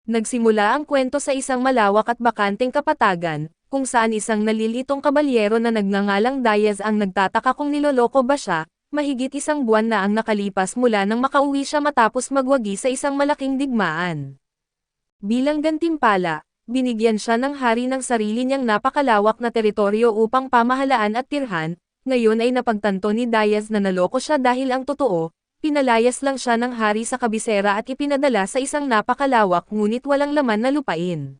Nagsimula ang kwento sa isang malawak at bakanteng kapatagan, kung saan isang nalilitong kabalyero na nagngangalang Diaz ang nagtataka kung niloloko ba siya. Mahigit isang buwan na ang nakalipas mula nang makauwi siya matapos magwagi sa isang malaking digmaan. Bilang gantimpala, binigyan siya ng hari ng sarili niyang napakalawak na teritoryo upang pamahalaan at tirhan. Ngayon ay napagtanto ni Diaz na naloko siya dahil ang totoo, pinalayas lang siya ng hari sa kabisera at ipinadala sa isang napakalawak ngunit walang laman na lupain.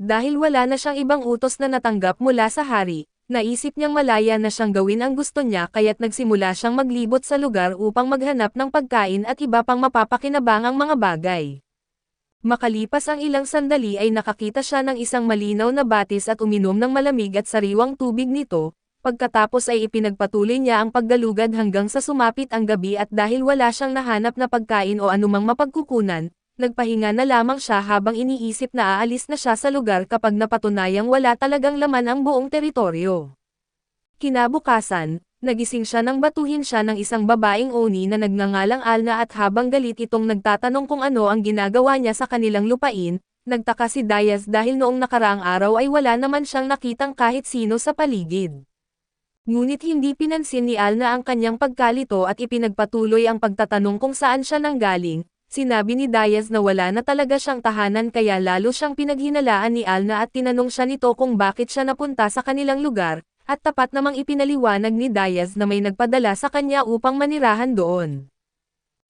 Dahil wala na siyang ibang utos na natanggap mula sa hari, naisip niyang malaya na siyang gawin ang gusto niya kaya't nagsimula siyang maglibot sa lugar upang maghanap ng pagkain at iba pang mapapakinabangang mga bagay. Makalipas ang ilang sandali ay nakakita siya ng isang malinaw na batis at uminom ng malamig at sariwang tubig nito, pagkatapos ay ipinagpatuloy niya ang paggalugad hanggang sa sumapit ang gabi at dahil wala siyang nahanap na pagkain o anumang mapagkukunan, nagpahinga na lamang siya habang iniisip na aalis na siya sa lugar kapag napatunayang wala talagang laman ang buong teritoryo. Kinabukasan, nagising siya nang batuhin siya ng isang babaeng oni na nagngangalang Alna at habang galit itong nagtatanong kung ano ang ginagawa niya sa kanilang lupain, nagtaka si Diaz dahil noong nakaraang araw ay wala naman siyang nakitang kahit sino sa paligid. Ngunit hindi pinansin ni Alna ang kanyang pagkalito at ipinagpatuloy ang pagtatanong kung saan siya nanggaling. Sinabi ni Diaz na wala na talaga siyang tahanan kaya lalo siyang pinaghinalaan ni Alna at tinanong siya nito kung bakit siya napunta sa kanilang lugar, at tapat namang ipinaliwanag ni Diaz na may nagpadala sa kanya upang manirahan doon.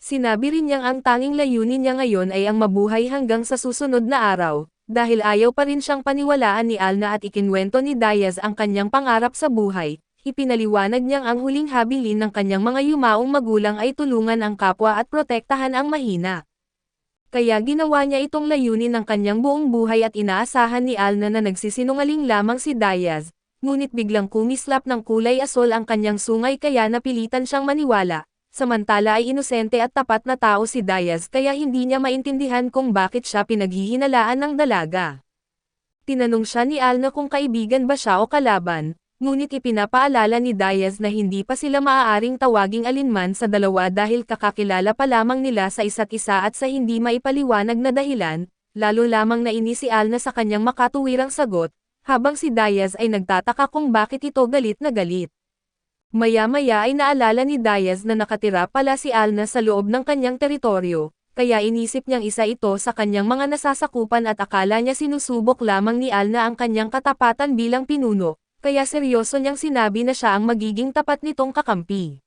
Sinabi rin niyang ang tanging layunin niya ngayon ay ang mabuhay hanggang sa susunod na araw, dahil ayaw pa rin siyang paniwalaan ni Alna at ikinwento ni Diaz ang kanyang pangarap sa buhay. Ipinaliwanag niyang ang huling habilin ng kanyang mga yumaong magulang ay tulungan ang kapwa at protektahan ang mahina. Kaya ginawa niya itong layunin ng kanyang buong buhay at inaasahan ni Alna na nagsisinungaling lamang si Diaz, ngunit biglang kumislap ng kulay asol ang kanyang sungay kaya napilitan siyang maniwala, samantala ay inosente at tapat na tao si Diaz kaya hindi niya maintindihan kung bakit siya pinaghihinalaan ng dalaga. Tinanong siya ni Alna kung kaibigan ba siya o kalaban. Ngunit ipinapaalala ni Diaz na hindi pa sila maaaring tawaging alinman sa dalawa dahil kakakilala pa lamang nila sa isa't isa at sa hindi maipaliwanag na dahilan, lalo lamang nainis si Alna sa kanyang makatuwirang sagot, habang si Diaz ay nagtataka kung bakit ito galit na galit. Maya-maya ay naalala ni Diaz na nakatira pala si Alna sa loob ng kanyang teritoryo, kaya inisip niyang isa ito sa kanyang mga nasasakupan at akala niya sinusubok lamang ni Alna ang kanyang katapatan bilang pinuno. Kaya seryoso niyang sinabi na siya ang magiging tapat nitong kakampi.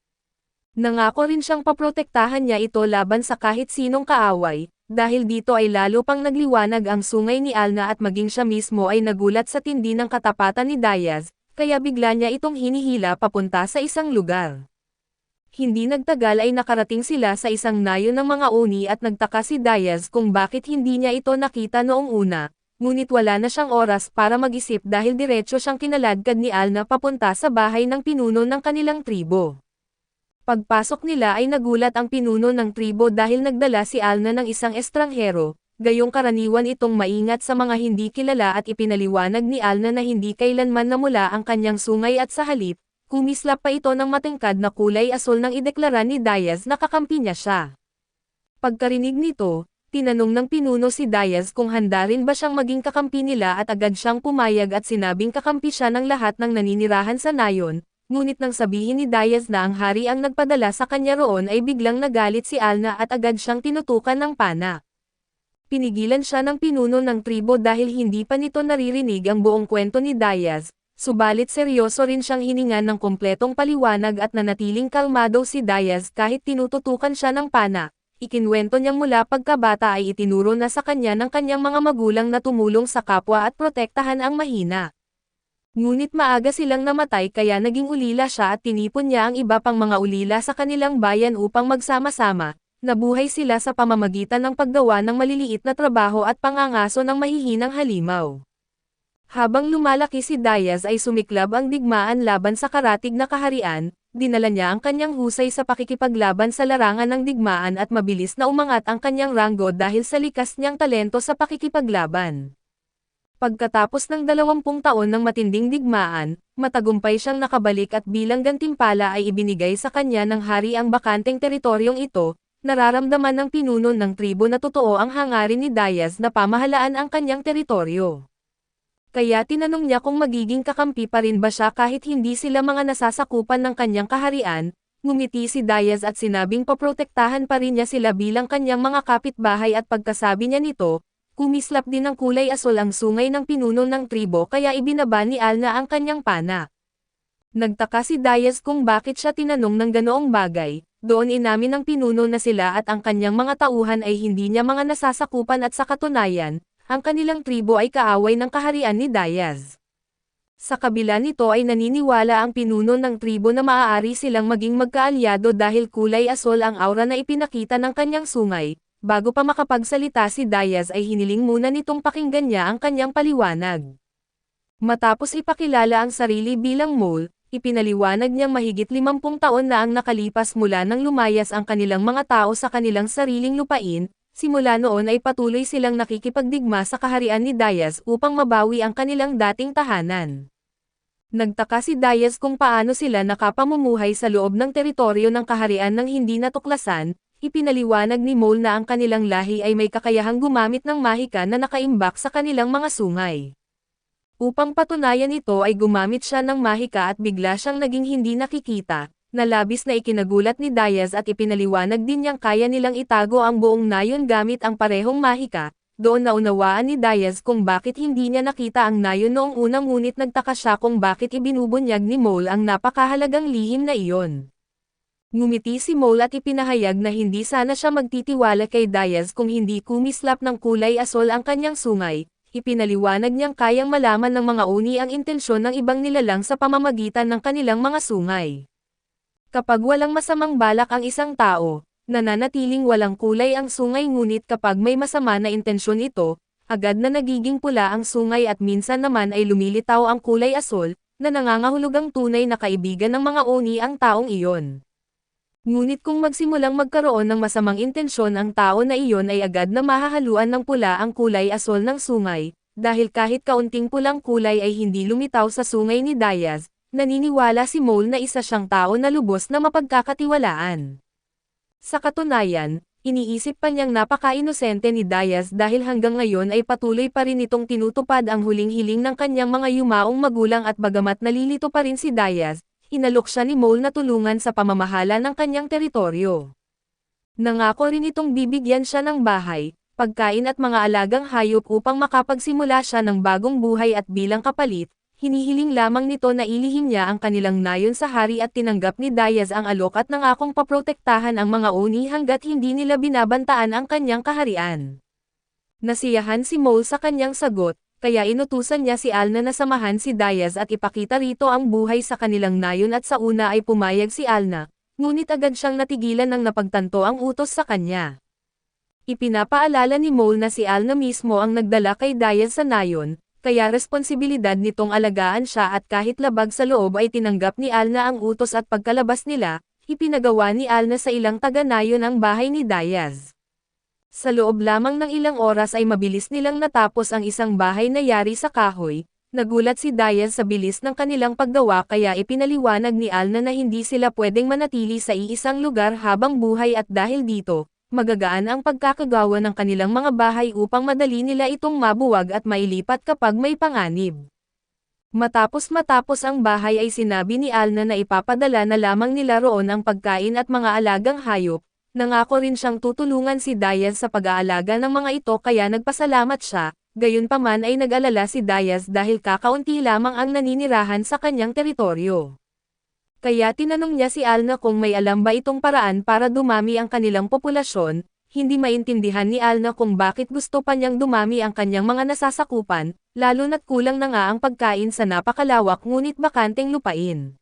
Nangako rin siyang paprotektahan niya ito laban sa kahit sinong kaaway, dahil dito ay lalo pang nagliwanag ang sungay ni Alna at maging siya mismo ay nagulat sa tindi ng katapatan ni Diaz, kaya bigla niya itong hinihila papunta sa isang lugar. Hindi nagtagal ay nakarating sila sa isang nayo ng mga oni at nagtaka si Diaz kung bakit hindi niya ito nakita noong una. Ngunit wala na siyang oras para mag-isip dahil diretso siyang kinaladkad ni Alna papunta sa bahay ng pinuno ng kanilang tribo. Pagpasok nila ay nagulat ang pinuno ng tribo dahil nagdala si Alna ng isang estranghero, gayong karaniwan itong maingat sa mga hindi kilala at ipinaliwanag ni Alna na hindi kailanman namula ang kanyang sungay at sa halip, kumislap pa ito ng matingkad na kulay asol nang ideklara ni Diaz na kakampi niya siya. Pagkarinig nito, tinanong ng pinuno si Diaz kung handa rin ba siyang maging kakampi nila at agad siyang pumayag at sinabing kakampi siya ng lahat ng naninirahan sa nayon, ngunit nang sabihin ni Diaz na ang hari ang nagpadala sa kanya roon ay biglang nagalit si Alna at agad siyang tinutukan ng pana. Pinigilan siya ng pinuno ng tribo dahil hindi pa nito naririnig ang buong kwento ni Diaz, subalit seryoso rin siyang hiningan ng kumpletong paliwanag at nanatiling kalmado si Diaz kahit tinututukan siya ng pana. Ikinwento niyang mula pagkabata ay itinuro na sa kanya ng kanyang mga magulang na tumulong sa kapwa at protektahan ang mahina. Ngunit maaga silang namatay kaya naging ulila siya at tinipon niya ang iba pang mga ulila sa kanilang bayan upang magsama-sama, nabuhay sila sa pamamagitan ng paggawa ng maliliit na trabaho at pangangaso ng mahihinang halimaw. Habang lumalaki si Diaz ay sumiklab ang digmaan laban sa karatig na kaharian, dinala niya ang kanyang husay sa pakikipaglaban sa larangan ng digmaan at mabilis na umangat ang kanyang ranggo dahil sa likas niyang talento sa pakikipaglaban. Pagkatapos ng 20 taon ng matinding digmaan, matagumpay siyang nakabalik at bilang gantimpala ay ibinigay sa kanya ng hari ang bakanteng teritoryong ito, nararamdaman ng pinuno ng tribo na totoo ang hangarin ni Diaz na pamahalaan ang kanyang teritoryo. Kaya tinanong niya kung magiging kakampi pa rin ba siya kahit hindi sila mga nasasakupan ng kanyang kaharian. Ngumiti si Diaz at sinabing paprotektahan pa rin niya sila bilang kanyang mga kapitbahay at pagkasabi niya nito, kumislap din ng kulay asul ang sungay ng pinuno ng tribo kaya ibinaba ni Alna ang kanyang pana. Nagtaka si Diaz kung bakit siya tinanong ng ganoong bagay, doon inamin ng pinuno na sila at ang kanyang mga tauhan ay hindi niya mga nasasakupan at sa katunayan, ang kanilang tribo ay kaaway ng kaharian ni Diaz. Sa kabila nito ay naniniwala ang pinuno ng tribo na maaari silang maging magkaalyado dahil kulay asul ang aura na ipinakita ng kanyang sungay. Bago pa makapagsalita si Diaz ay hiniling muna nitong pakinggan niya ang kanyang paliwanag. Matapos ipakilala ang sarili bilang mole, ipinaliwanag niyang mahigit 50 taon na ang nakalipas mula nang lumayas ang kanilang mga tao sa kanilang sariling lupain. Simula noon ay patuloy silang nakikipagdigma sa kaharian ni Diaz upang mabawi ang kanilang dating tahanan. Nagtaka si Diaz kung paano sila nakapamumuhay sa loob ng teritoryo ng kaharian ng hindi natuklasan. Ipinaliwanag ni Mole na ang kanilang lahi ay may kakayahang gumamit ng mahika na nakaimbak sa kanilang mga sungay. Upang patunayan ito ay gumamit siya ng mahika at bigla siyang naging hindi nakikita. Na labis na ikinagulat ni Diaz at ipinaliwanag din niyang kaya nilang itago ang buong nayon gamit ang parehong mahika. Doon naunawaan ni Diaz kung bakit hindi niya nakita ang nayon noong unang ngunit nagtaka siya kung bakit ibinubunyag ni Mole ang napakahalagang lihim na iyon. Ngumiti si Mole at ipinahayag na hindi sana siya magtitiwala kay Diaz kung hindi kumislap ng kulay asul ang kanyang sungay. Ipinaliwanag niyang kayang malaman ng mga uni ang intensyon ng ibang nilalang sa pamamagitan ng kanilang mga sungay. Kapag walang masamang balak ang isang tao, nananatiling walang kulay ang sungay ngunit kapag may masama na intensyon ito, agad na nagiging pula ang sungay at minsan naman ay lumilitaw ang kulay asul, na nangangahulugang tunay na kaibigan ng mga oni ang taong iyon. Ngunit kung magsimulang magkaroon ng masamang intensyon ang tao na iyon ay agad na mahahaluan ng pula ang kulay asul ng sungay, dahil kahit kaunting pulang kulay ay hindi lumitaw sa sungay ni Diaz. Naniniwala si Mole na isa siyang tao na lubos na mapagkakatiwalaan. Sa katunayan, iniisip pa niyang napaka-inosente ni Diaz dahil hanggang ngayon ay patuloy pa rin itong tinutupad ang huling hiling ng kanyang mga yumaong magulang at bagamat nalilito pa rin si Diaz, inalok siya ni Mole na tulungan sa pamamahala ng kanyang teritoryo. Nangako rin itong bibigyan siya ng bahay, pagkain at mga alagang hayop upang makapagsimula siya ng bagong buhay at bilang kapalit, hinihiling lamang nito na ilihim niya ang kanilang nayon sa hari at tinanggap ni Diaz ang alok at nangakong paprotektahan ang mga oni hanggat hindi nila binabantaan ang kanyang kaharian. Nasiyahan si Mole sa kanyang sagot, kaya inutusan niya si Alna na samahan si Diaz at ipakita rito ang buhay sa kanilang nayon at sa una ay pumayag si Alna, ngunit agad siyang natigilan nang napagtanto ang utos sa kanya. Ipinapaalala ni Mole na si Alna mismo ang nagdala kay Diaz sa nayon, kaya responsibilidad nitong alagaan siya at kahit labag sa loob ay tinanggap ni Alna ang utos at pagkalabas nila, ipinagawa ni Alna sa ilang taga-nayon ang bahay ni Diaz. Sa loob lamang ng ilang oras ay mabilis nilang natapos ang isang bahay na yari sa kahoy. Nagulat si Diaz sa bilis ng kanilang paggawa kaya ipinaliwanag ni Alna na hindi sila pwedeng manatili sa iisang lugar habang buhay at dahil dito, magagaan ang pagkakagawa ng kanilang mga bahay upang madali nila itong mabuwag at mailipat kapag may panganib. Matapos ang bahay ay sinabi ni Alna na ipapadala na lamang nila roon ang pagkain at mga alagang hayop. Nangako rin siyang tutulungan si Diaz sa pag-aalaga ng mga ito kaya nagpasalamat siya, gayunpaman ay nag-alala si Diaz dahil kakaunti lamang ang naninirahan sa kanyang teritoryo. Kaya tinanong niya si Alna kung may alam ba itong paraan para dumami ang kanilang populasyon. Hindi maintindihan ni Alna kung bakit gusto pa niyang dumami ang kanyang mga nasasakupan, lalo na't kulang na nga ang pagkain sa napakalawak ngunit bakanteng lupain.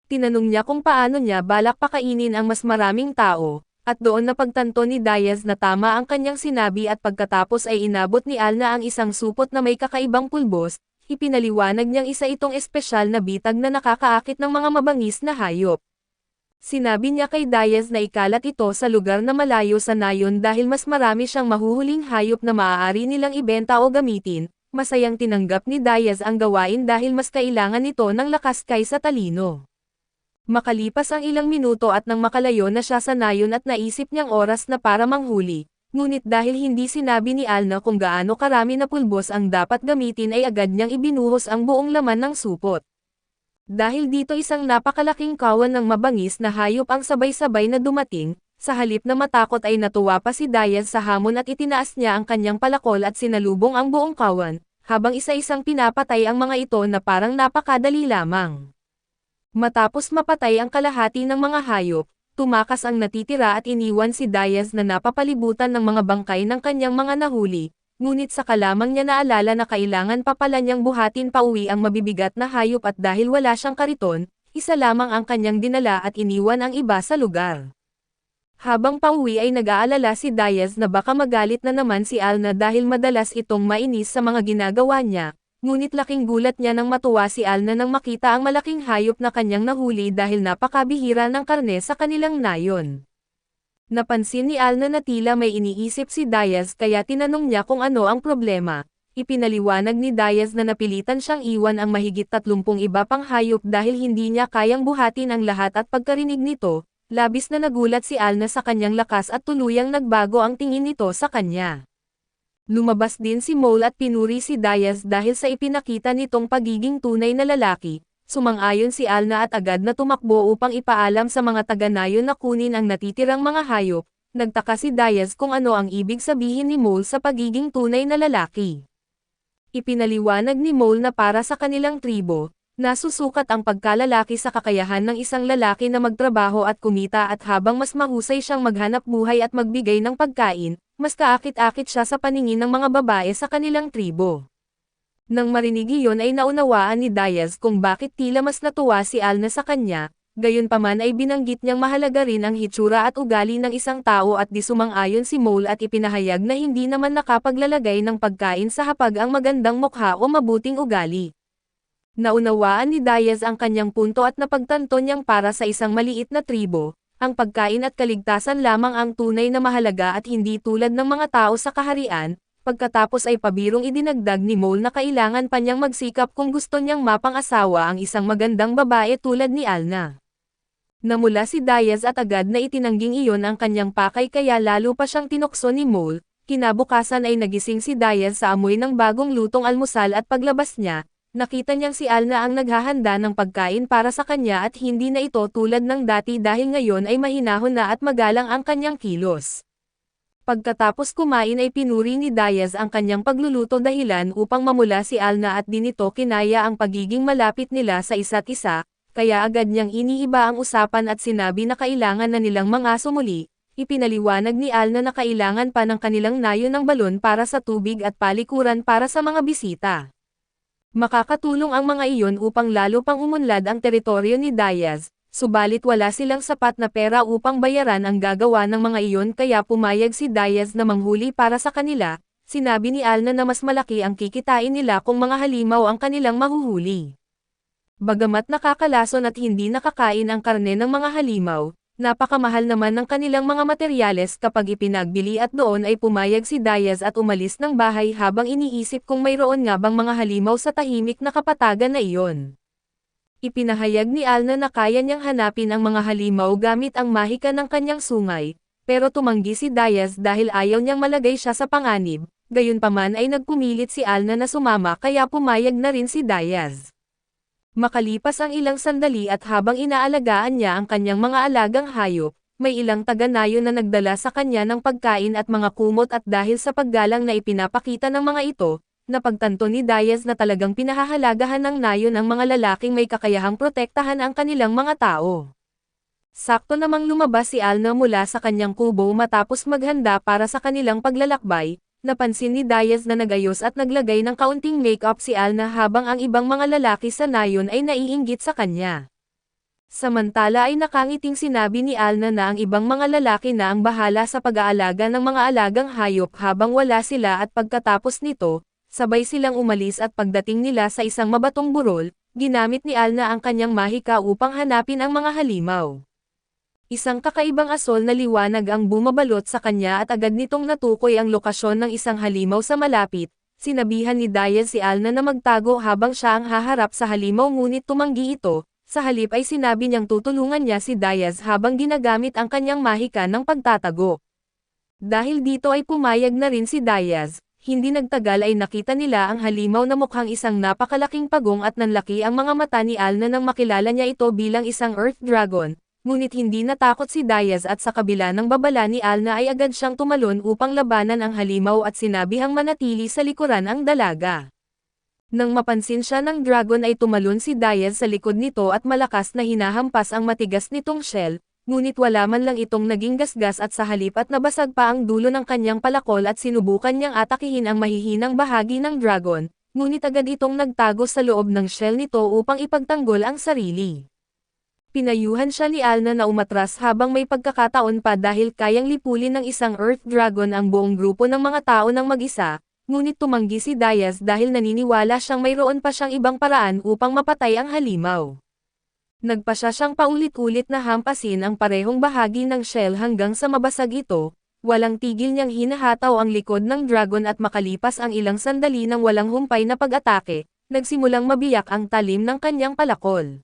Tinanong niya kung paano niya balak pakainin ang mas maraming tao, at doon napagtanto ni Diaz na tama ang kanyang sinabi at pagkatapos ay inabot ni Alna ang isang supot na may kakaibang pulbos. Ipinaliwanag niyang isa itong espesyal na bitag na nakakaakit ng mga mabangis na hayop. Sinabi niya kay Diaz na ikalat ito sa lugar na malayo sa nayon dahil mas marami siyang mahuhuling hayop na maaari nilang ibenta o gamitin. Masayang tinanggap ni Diaz ang gawain dahil mas kailangan nito ng lakas kaysa talino. Makalipas ang ilang minuto at nang makalayo na siya sa nayon at naisip niyang oras na para manghuli, ngunit dahil hindi sinabi ni Alna kung gaano karami na pulbos ang dapat gamitin ay agad niyang ibinuhos ang buong laman ng supot. Dahil dito isang napakalaking kawan ng mabangis na hayop ang sabay-sabay na dumating, sa halip na matakot ay natuwa pa si Diaz sa hamon at itinaas niya ang kanyang palakol at sinalubong ang buong kawan, habang isa-isang pinapatay ang mga ito na parang napakadali lamang. Matapos mapatay ang kalahati ng mga hayop, tumakas ang natitira at iniwan si Diaz na napapalibutan ng mga bangkay ng kanyang mga nahuli, ngunit saka lamang niya naalala na kailangan pa pala niyang buhatin pauwi ang mabibigat na hayop at dahil wala siyang kariton, isa lamang ang kanyang dinala at iniwan ang iba sa lugar. Habang pauwi ay nag-aalala si Diaz na baka magalit na naman si Alna dahil madalas itong mainis sa mga ginagawa niya. Ngunit laking gulat niya nang matuwa si Alna nang makita ang malaking hayop na kanyang nahuli dahil napakabihira ng karne sa kanilang nayon. Napansin ni Alna na tila may iniisip si Diaz kaya tinanong niya kung ano ang problema. Ipinaliwanag ni Diaz na napilitan siyang iwan ang mahigit 30 iba pang hayop dahil hindi niya kayang buhatin ang lahat at pagkarinig nito, labis na nagulat si Alna sa kanyang lakas at tuluyang nagbago ang tingin nito sa kanya. Lumabas din si Mole at pinuri si Diaz dahil sa ipinakita nitong pagiging tunay na lalaki. Sumang-ayon si Alna at agad na tumakbo upang ipaalam sa mga taga-nayon na kunin ang natitirang mga hayop. Nagtaka si Diaz kung ano ang ibig sabihin ni Mole sa pagiging tunay na lalaki. Ipinaliwanag ni Mole na para sa kanilang tribo, nasusukat ang pagkalalaki sa kakayahan ng isang lalaki na magtrabaho at kumita at habang mas mahusay siyang maghanap buhay at magbigay ng pagkain, mas kaakit-akit siya sa paningin ng mga babae sa kanilang tribo. Nang marinig iyon ay naunawaan ni Diaz kung bakit tila mas natuwa si Alna sa kanya, gayunpaman ay binanggit niyang mahalaga rin ang hitsura at ugali ng isang tao at di sumang-ayon si Mole at ipinahayag na hindi naman nakapaglalagay ng pagkain sa hapag ang magandang mukha o mabuting ugali. Naunawaan ni Diaz ang kanyang punto at napagtanto niyang para sa isang maliit na tribo, ang pagkain at kaligtasan lamang ang tunay na mahalaga at hindi tulad ng mga tao sa kaharian. Pagkatapos ay pabirong idinagdag ni Mole na kailangan pa niyang magsikap kung gusto niyang mapang-asawa ang isang magandang babae tulad ni Alna. Namula si Diaz at agad na itinangging iyon ang kanyang pakay kaya lalo pa siyang tinukso ni Mole. Kinabukasan ay nagising si Diaz sa amoy ng bagong lutong almusal at paglabas niya, nakita niyang si Alna ang naghahanda ng pagkain para sa kanya at hindi na ito tulad ng dati dahil ngayon ay mahinahon na at magalang ang kanyang kilos. Pagkatapos kumain ay pinuri ni Diaz ang kanyang pagluluto dahilan upang mamula si Alna at di nito kinaya ang pagiging malapit nila sa isa't isa, kaya agad niyang iniiba ang usapan at sinabi na kailangan na nilang mangaso muli. Ipinaliwanag ni Alna na kailangan pa ng kanilang nayon ng balon para sa tubig at palikuran para sa mga bisita. Makakatulong ang mga iyon upang lalo pang umunlad ang teritoryo ni Diaz. Subalit wala silang sapat na pera upang bayaran ang gagawa ng mga iyon kaya pumayag si Diaz na manghuli para sa kanila. Sinabi ni Alna na mas malaki ang kikitain nila kung mga halimaw ang kanilang mahuhuli. Bagamat nakakalason at hindi nakakain ang karne ng mga halimaw, napakamahal naman ng kanilang mga materyales kapag ipinagbili at doon ay pumayag si Diaz at umalis ng bahay habang iniisip kung mayroon nga bang mga halimaw sa tahimik na kapatagan na iyon. Ipinahayag ni Alna na kaya niyang hanapin ang mga halimaw gamit ang mahika ng kanyang sungay, pero tumanggi si Diaz dahil ayaw niyang malagay siya sa panganib, gayunpaman ay nagpumilit si Alna na sumama kaya pumayag na rin si Diaz. Makalipas ang ilang sandali at habang inaalagaan niya ang kanyang mga alagang hayop, may ilang taga-nayon na nagdala sa kanya ng pagkain at mga kumot at dahil sa paggalang na ipinapakita ng mga ito, napagtanto ni Diaz na talagang pinahahalagahan ng nayon ang mga lalaking may kakayahang protektahan ang kanilang mga tao. Sakto namang lumabas si Alna mula sa kanyang kubo matapos maghanda para sa kanilang paglalakbay, napansin ni Diaz na nagayos at naglagay ng kaunting make-up si Alna habang ang ibang mga lalaki sa nayon ay naiinggit sa kanya. Samantala ay nakangiting sinabi ni Alna na ang ibang mga lalaki na ang bahala sa pag-aalaga ng mga alagang hayop habang wala sila at pagkatapos nito, sabay silang umalis at pagdating nila sa isang mabatong burol, ginamit ni Alna ang kanyang mahika upang hanapin ang mga halimaw. Isang kakaibang asol na liwanag ang bumabalot sa kanya at agad nitong natukoy ang lokasyon ng isang halimaw sa malapit. Sinabihan ni Diaz si Alna na magtago habang siya ang haharap sa halimaw ngunit tumanggi ito. sa halip ay sinabi niyang tutulungan niya si Diaz habang ginagamit ang kanyang mahika ng pagtatago. Dahil dito ay pumayag na rin si Diaz, hindi nagtagal ay nakita nila ang halimaw na mukhang isang napakalaking pagong at nanlaki ang mga mata ni Alna nang makilala niya ito bilang isang Earth Dragon, ngunit hindi natakot si Diaz at sa kabila ng babala ni Alna ay agad siyang tumalon upang labanan ang halimaw at sinabihang manatili sa likuran ang dalaga. Nang mapansin siya ng dragon ay tumalon si Diaz sa likod nito at malakas na hinahampas ang matigas nitong shell, ngunit wala man lang itong naging gasgas at sa halip at nabasag pa ang dulo ng kanyang palakol at sinubukan niyang atakihin ang mahihinang bahagi ng dragon, ngunit agad itong nagtago sa loob ng shell nito upang ipagtanggol ang sarili. Pinayuhan siya ni Alna na umatras habang may pagkakataon pa dahil kayang lipulin ng isang Earth Dragon ang buong grupo ng mga tao ng mag-isa, ngunit tumanggi si Diaz dahil naniniwala siyang mayroon pa siyang ibang paraan upang mapatay ang halimaw. Nagpasya siyang paulit-ulit na hampasin ang parehong bahagi ng shell hanggang sa mabasag ito, walang tigil niyang hinahataw ang likod ng dragon at makalipas ang ilang sandali ng walang humpay na pag-atake, nagsimulang mabiyak ang talim ng kanyang palakol.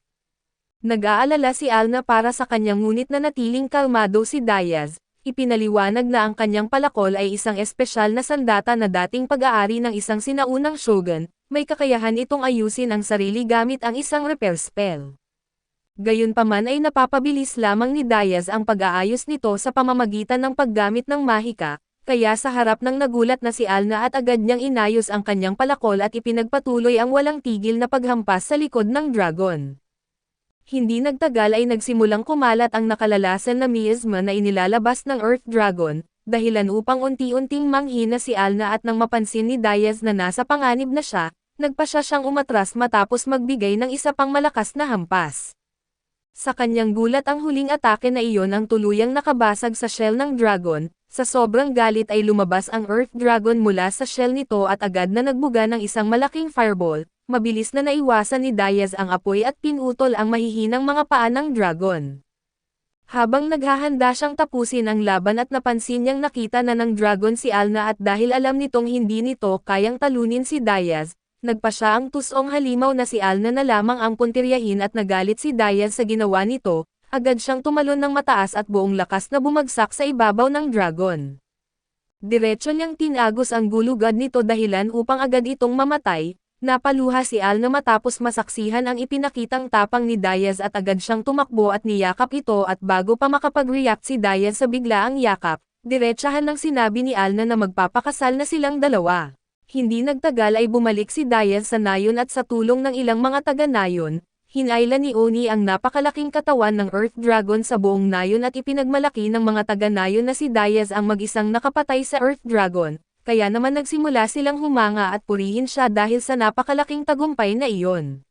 Nag-aalala si Alna para sa kanyang ngunit nanatiling kalmado si Diaz. Ipinaliwanag na ang kanyang palakol ay isang espesyal na sandata na dating pag-aari ng isang sinaunang shogun, may kakayahan itong ayusin ang sarili gamit ang isang repair spell. Gayunpaman ay napapabilis lamang ni Diaz ang pag-aayos nito sa pamamagitan ng paggamit ng mahika, kaya sa harap ng nagulat na si Alna at agad niyang inayos ang kanyang palakol at ipinagpatuloy ang walang tigil na paghampas sa likod ng dragon. Hindi nagtagal ay nagsimulang kumalat ang nakalalasan na miasma na inilalabas ng Earth Dragon, dahilan upang unti-unting manghina si Alna at nang mapansin ni Diaz na nasa panganib na siya, nagpasya siyang umatras matapos magbigay ng isa pang malakas na hampas. Sa kanyang gulat ang huling atake na iyon ang tuluyang nakabasag sa shell ng dragon, sa sobrang galit ay lumabas ang Earth Dragon mula sa shell nito at agad na nagbuga ng isang malaking fireball. Mabilis na naiwasan ni Diaz ang apoy at pinutol ang mahihinang mga paa ng dragon. Habang naghahanda siyang tapusin ang laban at napansin niyang nakita na ng dragon si Alna at dahil alam nitong hindi nito kayang talunin si Diaz, nagpasya ang tusong halimaw na si Alna na lamang ang puntiryahin at nagalit si Diaz sa ginawa nito, agad siyang tumalon ng mataas at buong lakas na bumagsak sa ibabaw ng dragon. Diretso niyang tinagos ang gulugad nito dahilan upang agad itong mamatay. Napaluha si Alna matapos masaksihan ang ipinakitang tapang ni Diaz at agad siyang tumakbo at niyakap ito at bago pa makapag-react si Diaz sa biglaang yakap, diretsahan ng sinabi ni Alna na magpapakasal na silang dalawa. Hindi nagtagal ay bumalik si Diaz sa nayon at sa tulong ng ilang mga taga-nayon, hinayla ni Oni ang napakalaking katawan ng Earth Dragon sa buong nayon at ipinagmalaki ng mga taga-nayon na si Diaz ang mag-isang nakapatay sa Earth Dragon. Kaya naman nagsimula silang humanga at purihin siya dahil sa napakalaking tagumpay na iyon.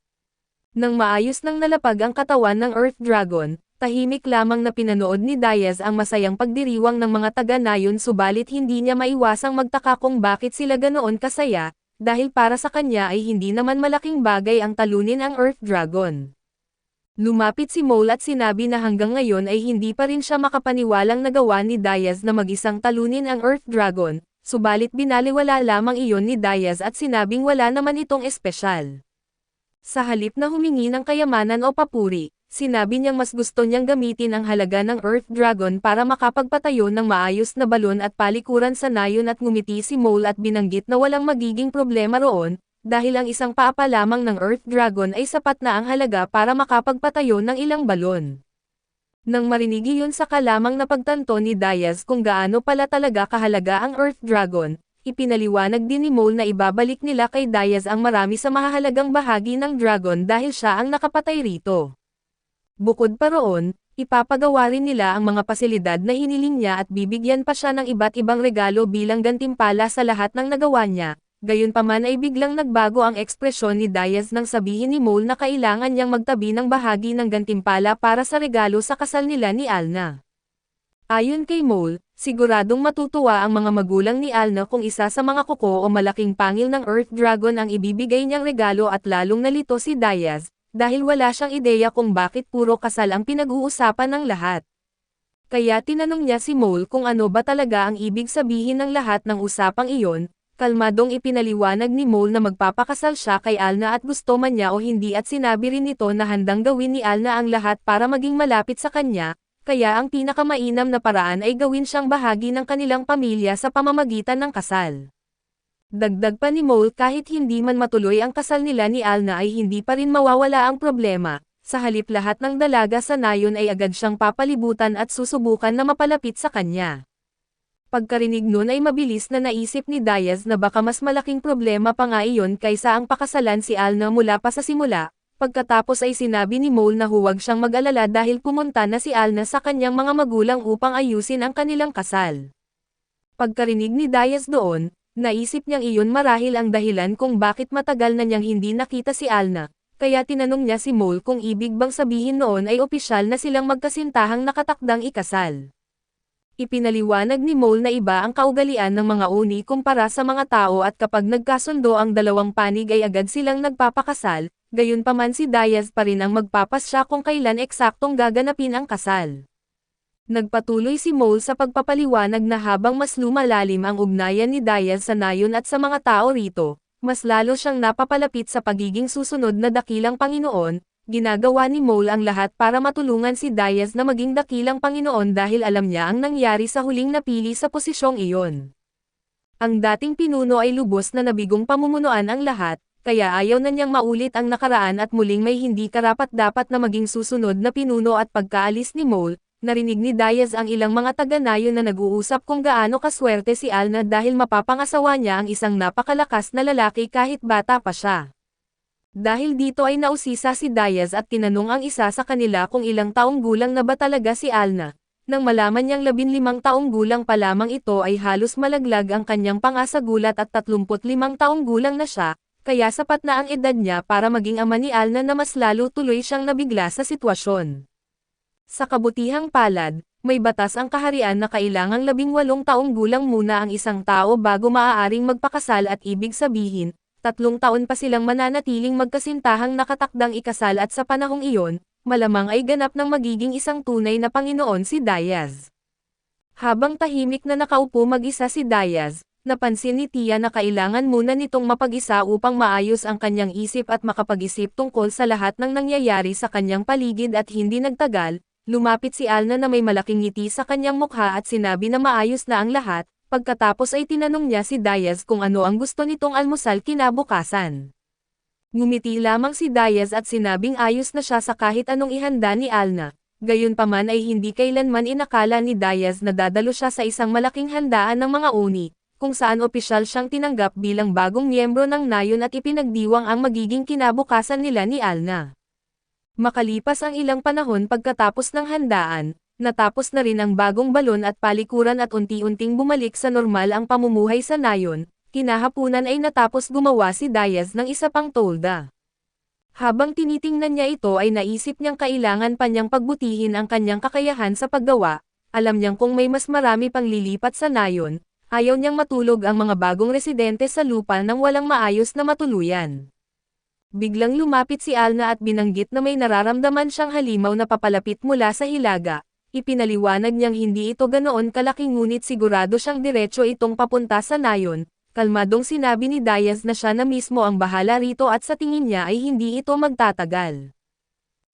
Nang maayos nang nalapag ang katawan ng Earth Dragon, tahimik lamang na pinanood ni Diaz ang masayang pagdiriwang ng mga taga-nayon subalit hindi niya maiwasang magtaka kung bakit sila ganoon kasaya, dahil para sa kanya ay hindi naman malaking bagay ang talunin ang Earth Dragon. Lumapit si Mole at sinabi na hanggang ngayon ay hindi pa rin siya makapaniwalang nagawa ni Diaz na mag-isang talunin ang Earth Dragon. Subalit binaliwala lamang iyon ni Diaz at sinabing wala naman itong espesyal. Sa halip na humingi ng kayamanan o papuri, sinabi niyang mas gusto niyang gamitin ang halaga ng Earth Dragon para makapagpatayo ng maayos na balon at palikuran sa nayon at ngumiti si Mole at binanggit na walang magiging problema roon, dahil ang isang paa pa lamang ng Earth Dragon ay sapat na ang halaga para makapagpatayo ng ilang balon. Nang marinig iyon saka lamang napagtanto ni Diaz kung gaano pala talaga kahalaga ang Earth Dragon, ipinaliwanag din ni Mole na ibabalik nila kay Diaz ang marami sa mahahalagang bahagi ng dragon dahil siya ang nakapatay rito. Bukod pa roon, ipapagawa rin nila ang mga pasilidad na hiniling niya at bibigyan pa siya ng iba't ibang regalo bilang gantimpala sa lahat ng nagawa niya. Gayunpaman ay biglang nagbago ang ekspresyon ni Diaz nang sabihin ni Mole na kailangan niyang magtabi ng bahagi ng gantimpala para sa regalo sa kasal nila ni Alna. Ayon kay Mole, siguradong matutuwa ang mga magulang ni Alna kung isa sa mga kuko o malaking pangil ng Earth Dragon ang ibibigay niyang regalo at lalong nalito si Diaz, dahil wala siyang ideya kung bakit puro kasal ang pinag-uusapan ng lahat. Kaya tinanong niya si Mole kung ano ba talaga ang ibig sabihin ng lahat ng usapang iyon. Kalmadong ipinaliwanag ni Mole na magpapakasal siya kay Alna at gusto man niya o hindi at sinabi rin nito na handang gawin ni Alna ang lahat para maging malapit sa kanya, kaya ang pinakamainam na paraan ay gawin siyang bahagi ng kanilang pamilya sa pamamagitan ng kasal. Dagdag pa ni Mole kahit hindi man matuloy ang kasal nila ni Alna ay hindi pa rin mawawala ang problema, sa halip lahat ng dalaga sa nayon ay agad siyang papalibutan at susubukan na mapalapit sa kanya. Pagkarinig nun ay mabilis na naisip ni Diaz na baka mas malaking problema pa nga iyon kaysa ang pakasalan si Alna mula pa sa simula, pagkatapos ay sinabi ni Mole na huwag siyang mag-alala dahil pumunta na si Alna sa kanyang mga magulang upang ayusin ang kanilang kasal. Pagkarinig ni Diaz doon, naisip niyang iyon marahil ang dahilan kung bakit matagal na niyang hindi nakita si Alna, kaya tinanong niya si Mole kung ibig bang sabihin noon ay opisyal na silang magkasintahang nakatakdang ikasal. Ipinaliwanag ni Mole na iba ang kaugalian ng mga uni kumpara sa mga tao at kapag nagkasundo ang dalawang panig ay agad silang nagpapakasal, gayunpaman si Diaz pa rin ang magpapasya kung kailan eksaktong gaganapin ang kasal. Nagpatuloy si Mole sa pagpapaliwanag na habang mas lumalalim ang ugnayan ni Diaz sa nayon at sa mga tao rito, mas lalo siyang napapalapit sa pagiging susunod na dakilang Panginoon. Ginagawa ni Mole ang lahat para matulungan si Diaz na maging dakilang Panginoon dahil alam niya ang nangyari sa huling napili sa posisyong iyon. Ang dating pinuno ay lubos na nabigong pamumunuan ang lahat, kaya ayaw na niyang maulit ang nakaraan at muling may hindi karapat-dapat na maging susunod na pinuno at pagkaalis ni Mole, narinig ni Diaz ang ilang mga taga-nayon na nag-uusap kung gaano kaswerte si Alna dahil mapapangasawa niya ang isang napakalakas na lalaki kahit bata pa siya. Dahil dito ay nausisa si Diaz at tinanong ang isa sa kanila kung ilang taong gulang na ba talaga si Alna. Nang malaman niyang 15 taong gulang pa lamang ito ay halos malaglag ang kanyang pangasagulat at 35 taong gulang na siya, kaya sapat na ang edad niya para maging ama ni Alna na mas lalo tuloy siyang nabigla sa sitwasyon. Sa kabutihang palad, may batas ang kaharian na kailangang 18 taong gulang muna ang isang tao bago maaaring magpakasal at ibig sabihin, 3 taon pa silang mananatiling magkasintahang nakatakdang ikasal at sa panahong iyon, malamang ay ganap ng magiging isang tunay na Panginoon si Diaz. Habang tahimik na nakaupo mag-isa si Diaz, napansin ni Tia na kailangan muna nitong mapag-isa upang maayos ang kanyang isip at makapag-isip tungkol sa lahat ng nangyayari sa kanyang paligid at hindi nagtagal, lumapit si Alna na may malaking ngiti sa kanyang mukha at sinabi na maayos na ang lahat. Pagkatapos ay tinanong niya si Diaz kung ano ang gusto nitong almusal kinabukasan. Ngumiti lamang si Diaz at sinabing ayos na siya sa kahit anong ihanda ni Alna. Gayunpaman ay hindi kailanman inakala ni Diaz na dadalo siya sa isang malaking handaan ng mga uni, kung saan opisyal siyang tinanggap bilang bagong miyembro ng nayon at ipinagdiwang ang magiging kinabukasan nila ni Alna. Makalipas ang ilang panahon pagkatapos ng handaan, natapos na rin ang bagong balon at palikuran at unti-unting bumalik sa normal ang pamumuhay sa nayon, kinahapunan ay natapos gumawa si Diaz ng isa pang tolda. Habang tinitingnan niya ito ay naisip niyang kailangan pa niyang pagbutihin ang kanyang kakayahan sa paggawa, alam niyang kung may mas marami pang lilipat sa nayon, ayaw niyang matulog ang mga bagong residente sa lupa nang walang maayos na matuluyan. Biglang lumapit si Alna at binanggit na may nararamdaman siyang halimaw na papalapit mula sa hilaga. Ipinaliwanag niyang hindi ito ganoon kalaki ngunit sigurado siyang diretso itong papunta sa nayon. Kalmadong sinabi ni Diaz na siya na mismo ang bahala rito at sa tingin niya ay hindi ito magtatagal.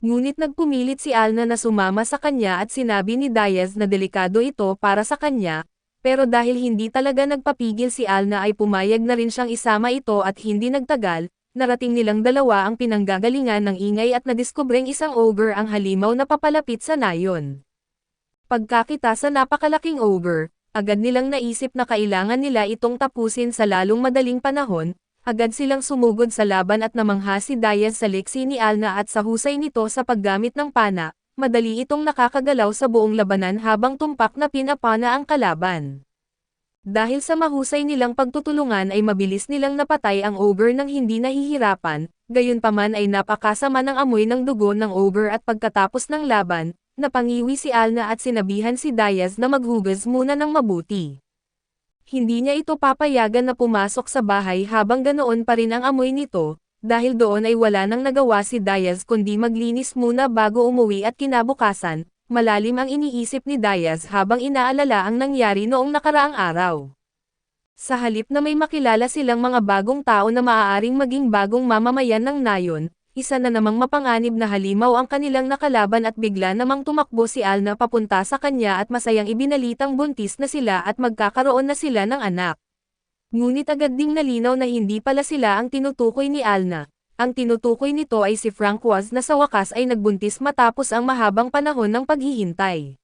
Ngunit nagpumilit si Alna na sumama sa kanya at sinabi ni Diaz na delikado ito para sa kanya, pero dahil hindi talaga nagpapigil si Alna ay pumayag na rin siyang isama ito at hindi nagtagal, narating nilang dalawa ang pinanggagalingan ng ingay at nadiskubreng isang ogre ang halimaw na papalapit sa nayon. Pagkakita sa napakalaking ogre, agad nilang naisip na kailangan nila itong tapusin sa lalong madaling panahon, agad silang sumugod sa laban at namangha si Diaz sa leksi ni Alna at sa husay nito sa paggamit ng pana, madali itong nakakagalaw sa buong labanan habang tumpak na pinapana ang kalaban. Dahil sa mahusay nilang pagtutulungan ay mabilis nilang napatay ang ogre nang hindi nahihirapan, gayunpaman ay napakasama ng amoy ng dugo ng ogre at pagkatapos ng laban, napangiwi si Alna at sinabihan si Diaz na maghugas muna ng mabuti. Hindi niya ito papayagan na pumasok sa bahay habang ganoon pa rin ang amoy nito, dahil doon ay wala nang nagawa si Diaz kundi maglinis muna bago umuwi at kinabukasan, malalim ang iniisip ni Diaz habang inaalala ang nangyari noong nakaraang araw. Sa halip na may makilala silang mga bagong tao na maaaring maging bagong mamamayan ng nayon, isa na namang mapanganib na halimaw ang kanilang nakalaban at bigla namang tumakbo si Alna papunta sa kanya at masayang ibinalitang buntis na sila at magkakaroon na sila ng anak. Ngunit agad ding nalinaw na hindi pala sila ang tinutukoy ni Alna. Ang tinutukoy nito ay si Francoise na sa wakas ay nagbuntis matapos ang mahabang panahon ng paghihintay.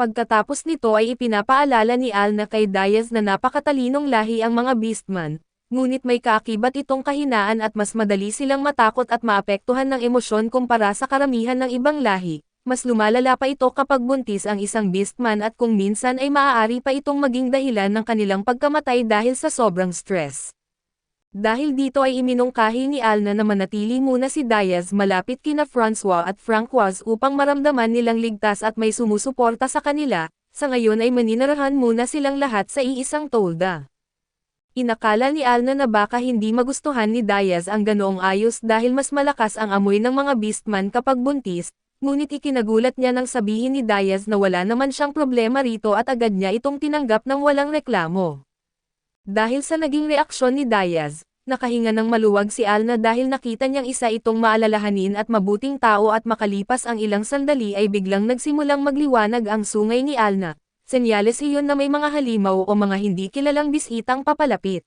Pagkatapos nito ay ipinapaalala ni Alna kay Diaz na napakatalinong lahi ang mga Beastman, ngunit may kaakibat itong kahinaan at mas madali silang matakot at maapektuhan ng emosyon kumpara sa karamihan ng ibang lahi. Mas lumalala pa ito kapag buntis ang isang Beastman at kung minsan ay maaari pa itong maging dahilan ng kanilang pagkamatay dahil sa sobrang stress. Dahil dito ay iminungkahi ni Alna na manatili muna si Diaz malapit kina Francois at Francoise upang maramdaman nilang ligtas at may sumusuporta sa kanila, sa ngayon ay maninirahan muna silang lahat sa iisang tolda. Inakala ni Alna na baka hindi magustuhan ni Diaz ang ganoong ayos dahil mas malakas ang amoy ng mga Beastman kapag buntis, ngunit ikinagulat niya nang sabihin ni Diaz na wala naman siyang problema rito at agad niya itong tinanggap ng walang reklamo. Dahil sa naging reaksyon ni Diaz, nakahinga ng maluwag si Alna dahil nakita niyang isa itong maalalahanin at mabuting tao at makalipas ang ilang sandali ay biglang nagsimulang magliwanag ang sungay ni Alna. Senyales iyon na may mga halimaw o mga hindi kilalang bisitang papalapit.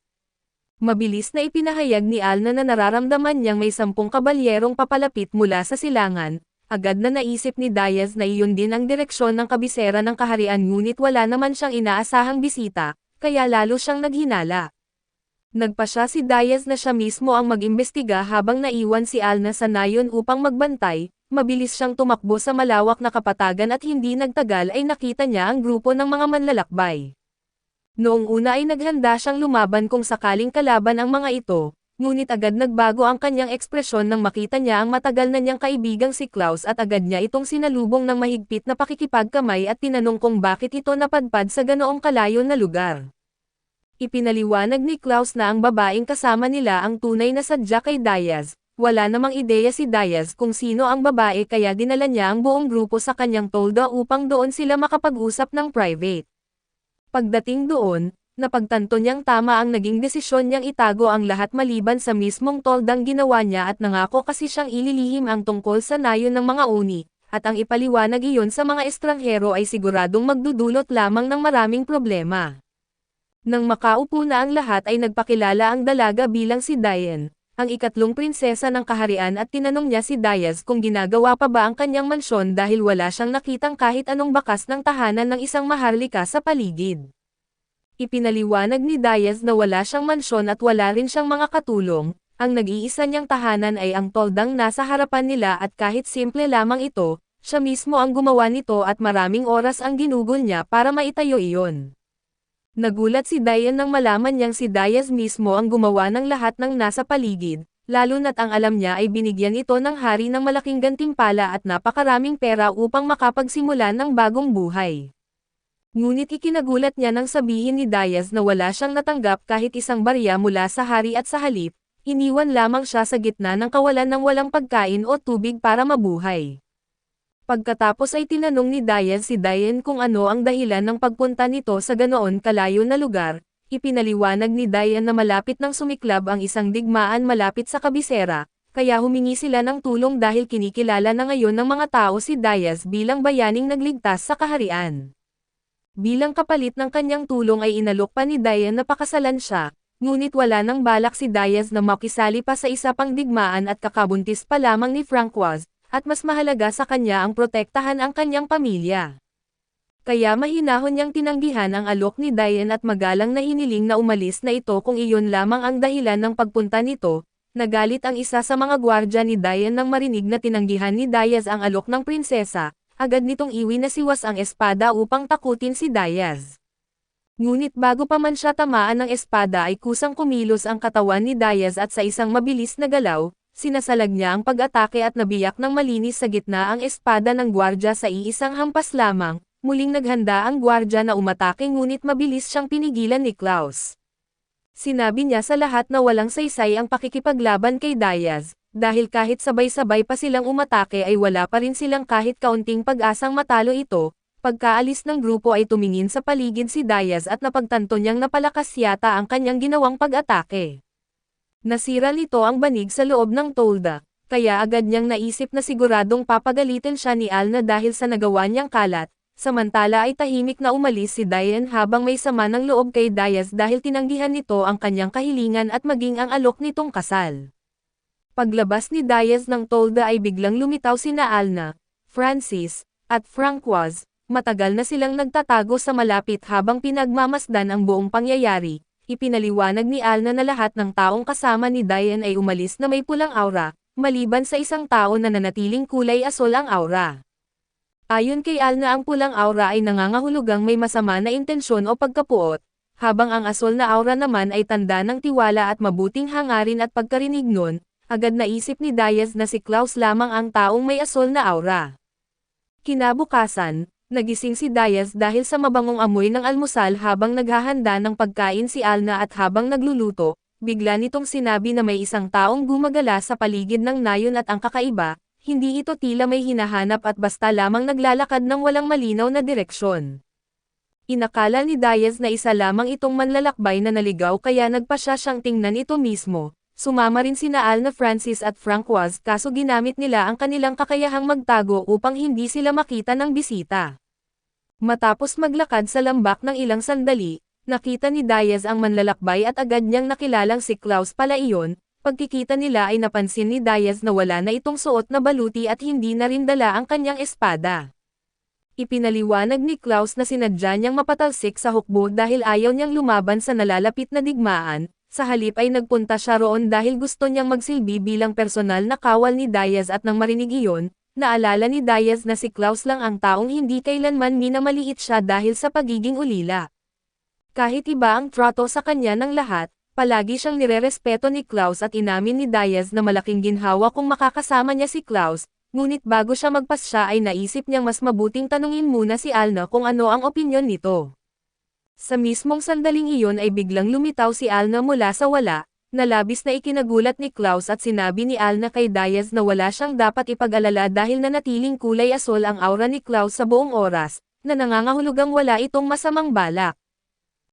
Mabilis na ipinahayag ni Alna na nararamdaman niyang may 10 kabalyerong papalapit mula sa silangan. Agad na naisip ni Diaz na iyon din ang direksyon ng kabisera ng kaharian ngunit wala naman siyang inaasahang bisita, kaya lalo siyang naghinala. Nagpasya si Diaz na siya mismo ang mag-imbestiga habang naiwan si Alna sa nayon upang magbantay, mabilis siyang tumakbo sa malawak na kapatagan at hindi nagtagal ay nakita niya ang grupo ng mga manlalakbay. Noong una ay naghanda siyang lumaban kung sakaling kalaban ang mga ito, ngunit agad nagbago ang kanyang ekspresyon nang makita niya ang matagal na niyang kaibigang si Klaus at agad niya itong sinalubong ng mahigpit na pakikipagkamay at tinanong kung bakit ito napadpad sa ganoong kalayo na lugar. Ipinaliwanag ni Klaus na ang babaeng kasama nila ang tunay na sadya kay Diaz. Wala namang ideya si Diaz kung sino ang babae kaya dinala niya ang buong grupo sa kanyang tolda upang doon sila makapag-usap ng private. Pagdating doon, napagtanto niyang tama ang naging desisyon niyang itago ang lahat maliban sa mismong toldang ginawa niya at nangako kasi siyang ililihim ang tungkol sa nayon ng mga uni, at ang ipaliwanag iyon sa mga estranghero ay siguradong magdudulot lamang ng maraming problema. Nang makaupo na ang lahat ay nagpakilala ang dalaga bilang si Diane, ang ikatlong prinsesa ng kaharian at tinanong niya si Diaz kung ginagawa pa ba ang kanyang mansyon dahil wala siyang nakitang kahit anong bakas ng tahanan ng isang maharlika sa paligid. Ipinaliwanag ni Diaz na wala siyang mansyon at wala rin siyang mga katulong, ang nag-iisa niyang tahanan ay ang toldang nasa harapan nila at kahit simple lamang ito, siya mismo ang gumawa nito at maraming oras ang ginugol niya para maitayo iyon. Nagulat si Diane nang malaman niyang si Diaz mismo ang gumawa ng lahat ng nasa paligid, lalo na't ang alam niya ay binigyan ito ng hari ng malaking gantimpala at napakaraming pera upang makapagsimula ng bagong buhay. Ngunit ikinagulat niya nang sabihin ni Diaz na wala siyang natanggap kahit isang barya mula sa hari at sa halip, iniwan lamang siya sa gitna ng kawalan ng walang pagkain o tubig para mabuhay. Pagkatapos ay tinanong ni Diaz si Diane kung ano ang dahilan ng pagpunta nito sa ganoon kalayo na lugar, ipinaliwanag ni Diane na malapit nang sumiklab ang isang digmaan malapit sa kabisera, kaya humingi sila ng tulong dahil kinikilala na ngayon ng mga tao si Diaz bilang bayaning nagligtas sa kaharian. Bilang kapalit ng kanyang tulong ay inalok pa ni Diane na pakasalan siya, ngunit wala nang balak si Diaz na makisali pa sa isa pang digmaan at kakabuntis pa lamang ni Francoise, at mas mahalaga sa kanya ang protektahan ang kanyang pamilya. Kaya mahinahon niyang tinanggihan ang alok ni Diane at magalang na hiniling na umalis na ito kung iyon lamang ang dahilan ng pagpunta nito. Nagalit ang isa sa mga gwardya ni Diane nang marinig na tinanggihan ni Diaz ang alok ng prinsesa, agad nitong iwinasiwas ang espada upang takutin si Diaz. Ngunit bago pa man siya tamaan ng espada ay kusang kumilos ang katawan ni Diaz at sa isang mabilis na galaw, sinasalag niya ang pag-atake at nabiyak ng malinis sa gitna ang espada ng gwardya sa iisang hampas lamang, muling naghanda ang gwardya na umatake ngunit mabilis siyang pinigilan ni Klaus. Sinabi niya sa lahat na walang saysay ang pakikipaglaban kay Diaz, dahil kahit sabay-sabay pa silang umatake ay wala pa rin silang kahit kaunting pag-asang matalo ito, Pagkaalis ng grupo ay tumingin sa paligid si Diaz at napagtanto niyang napalakas yata ang kanyang ginawang pag-atake. Nasira nito ang banig sa loob ng tolda, kaya agad niyang naisip na siguradong papagalitin siya ni Alna dahil sa nagawa niyang kalat, samantala ay tahimik na umalis si Diane habang may sama ng loob kay Diaz dahil tinanggihan nito ang kanyang kahilingan at maging ang alok nitong kasal. Paglabas ni Diaz ng tolda ay biglang lumitaw sina Alna, Francis, at Francoise. Matagal na silang nagtatago sa malapit habang pinagmamasdan ang buong pangyayari. Ipinaliwanag ni Alna na lahat ng taong kasama ni Diane ay umalis na may pulang aura, maliban sa isang tao na nanatiling kulay asol ang aura. Ayon kay Alna ang pulang aura ay nangangahulugang may masama na intensyon o pagkapuot, habang ang asol na aura naman ay tanda ng tiwala at mabuting hangarin at pagkarinig nun, agad naisip ni Diaz na si Klaus lamang ang taong may asol na aura. Kinabukasan, nagising si Diaz dahil sa mabangong amoy ng almusal habang naghahanda ng pagkain si Alna at habang nagluluto, bigla nitong sinabi na may isang taong gumagala sa paligid ng nayon at ang kakaiba, hindi ito tila may hinahanap at basta lamang naglalakad ng walang malinaw na direksyon. Inakala ni Diaz na isa lamang itong manlalakbay na naligaw kaya nagpa siya siyang tingnan ito mismo. Sumama rin sina Alna, Francis at Francoise kaso ginamit nila ang kanilang kakayahang magtago upang hindi sila makita ng bisita. Matapos maglakad sa lambak ng ilang sandali, nakita ni Diaz ang manlalakbay at agad niyang nakilalang si Klaus pala iyon. Pagkikita nila ay napansin ni Diaz na wala na itong suot na baluti at hindi na rin dala ang kanyang espada. Ipinaliwanag ni Klaus na sinadya niyang mapatalsik sa hukbo dahil ayaw niyang lumaban sa nalalapit na digmaan, sa halip ay nagpunta siya roon dahil gusto niyang magsilbi bilang personal na kawal ni Diaz at nang marinig iyon, naalala ni Diaz na si Klaus lang ang taong hindi kailanman minamaliit siya dahil sa pagiging ulila. Kahit iba ang trato sa kanya ng lahat, palagi siyang nirerespeto ni Klaus at inamin ni Diaz na malaking ginhawa kung makakasama niya si Klaus, ngunit bago siya magpasya ay naisip niyang mas mabuting tanungin muna si Alna kung ano ang opinyon nito. Sa mismong sandaling iyon ay biglang lumitaw si Alna mula sa wala, na labis na ikinagulat ni Klaus at sinabi ni Alna kay Diaz na wala siyang dapat ipag-alala dahil nanatiling kulay asol ang aura ni Klaus sa buong oras, na nangangahulugang wala itong masamang balak.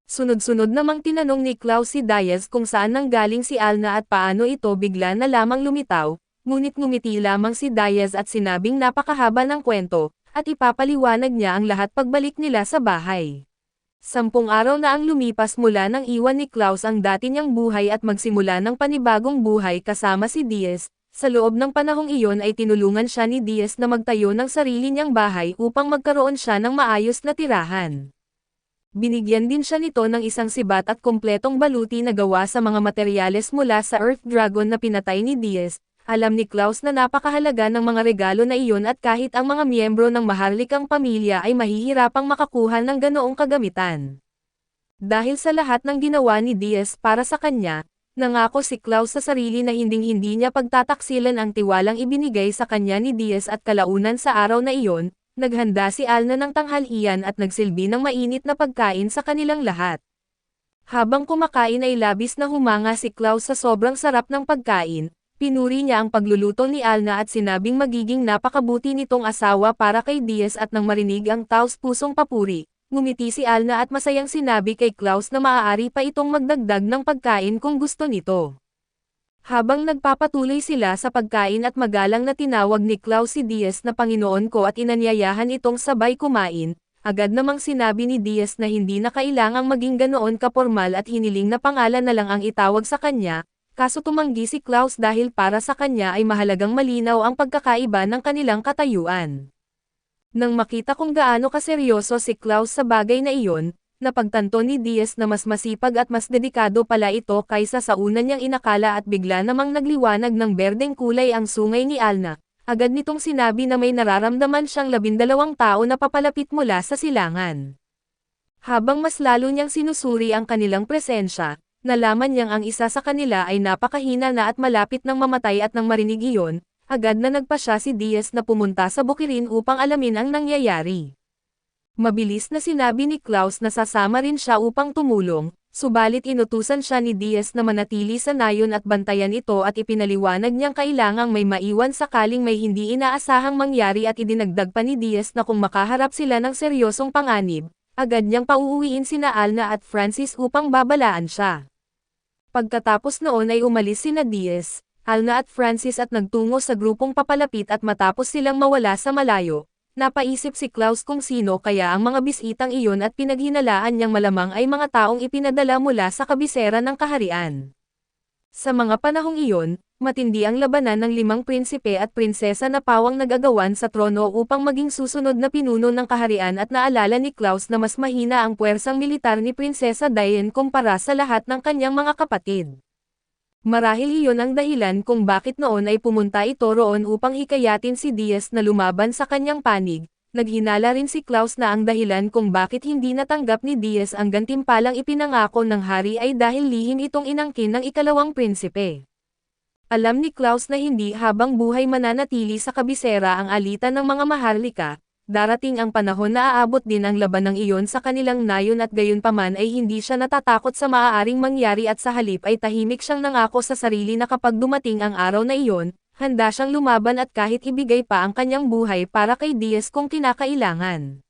Sunod-sunod namang tinanong ni Klaus si Diaz kung saan nanggaling si Alna at paano ito bigla na lamang lumitaw, ngunit ngumiti lamang si Diaz at sinabing napakahaba ng kwento, at ipapaliwanag niya ang lahat pagbalik nila sa bahay. 10 araw na ang lumipas mula nang iwan ni Klaus ang dati niyang buhay at magsimula ng panibagong buhay kasama si Diaz. Sa loob ng panahong iyon ay tinulungan siya ni Diaz na magtayo ng sarili niyang bahay upang magkaroon siya ng maayos na tirahan. Binigyan din siya nito ng isang sibat at kumpletong baluti na gawa sa mga materyales mula sa Earth Dragon na pinatay ni Diaz. Alam ni Klaus na napakahalaga ng mga regalo na iyon at kahit ang mga miyembro ng maharlikang pamilya ay mahihirapang makakuha ng ganoong kagamitan. Dahil sa lahat ng ginawa ni Diaz para sa kanya, nangako si Klaus sa sarili na hinding-hindi niya pagtataksilan ang tiwalang ibinigay sa kanya ni Diaz at kalaunan sa araw na iyon, naghanda si Alna ng tanghalian at nagsilbi ng mainit na pagkain sa kanilang lahat. Habang kumakain ay labis na humanga si Klaus sa sobrang sarap ng pagkain. Pinuri niya ang pagluluto ni Alna at sinabing magiging napakabuti nitong asawa para kay Diaz at nang marinig ang taos-pusong papuri, ngumiti si Alna at masayang sinabi kay Klaus na maaari pa itong magdagdag ng pagkain kung gusto nito. Habang nagpapatuloy sila sa pagkain at magalang na tinawag ni Klaus si Diaz na Panginoon ko at inanyayahan itong sabay kumain, agad namang sinabi ni Diaz na hindi na kailangang maging ganoon kapormal at hiniling na pangalan na lang ang itawag sa kanya. Kaso tumanggi si Klaus dahil para sa kanya ay mahalagang malinaw ang pagkakaiba ng kanilang katayuan. Nang makita kung gaano kaseryoso si Klaus sa bagay na iyon, napagtanto ni Diaz na mas masipag at mas dedikado pala ito kaysa sa una niyang inakala at bigla namang nagliwanag ng berdeng kulay ang sungay ni Alna. Agad nitong sinabi na may nararamdaman siyang 12 tao na papalapit mula sa silangan. Habang mas lalo niyang sinusuri ang kanilang presensya, nalaman niyang ang isa sa kanila ay napakahina na at malapit ng mamatay at nang marinig iyon, agad na nagpasya si Diaz na pumunta sa bukirin upang alamin ang nangyayari. Mabilis na sinabi ni Klaus na sasama rin siya upang tumulong, subalit inutusan siya ni Diaz na manatili sa nayon at bantayan ito at ipinaliwanag niyang kailangang may maiwan sakaling may hindi inaasahang mangyari at idinagdag pa ni Diaz na kung makaharap sila ng seryosong panganib, agad niyang pauuwiin sina Alna at Francis upang babalaan siya. Pagkatapos noon ay umalis sina Diaz, Alna at Francis at nagtungo sa grupong papalapit at matapos silang mawala sa malayo, napaisip si Klaus kung sino kaya ang mga bisitang iyon at pinaghinalaan niyang malamang ay mga taong ipinadala mula sa kabisera ng kaharian. Sa mga panahong iyon, matindi ang labanan ng 5 prinsipe at prinsesa na pawang nag-agawan sa trono upang maging susunod na pinuno ng kaharian at naalala ni Klaus na mas mahina ang puwersang militar ni Prinsesa Diane kumpara sa lahat ng kanyang mga kapatid. Marahil iyon ang dahilan kung bakit noon ay pumunta ito roon upang hikayatin si Diaz na lumaban sa kanyang panig. Naghinala rin si Klaus na ang dahilan kung bakit hindi natanggap ni Diaz ang gantimpalang ipinangako ng hari ay dahil lihim itong inangkin ng ikalawang prinsipe. Alam ni Klaus na hindi habang buhay mananatili sa kabisera ang alitan ng mga maharlika. Darating ang panahon na aabot din ang labanang iyon sa kanilang nayon at gayunpaman ay hindi siya natatakot sa maaaring mangyari at sa halip ay tahimik siyang nangako sa sarili na kapag dumating ang araw na iyon, handa siyang lumaban at kahit ibigay pa ang kanyang buhay para kay Diaz kung kinakailangan.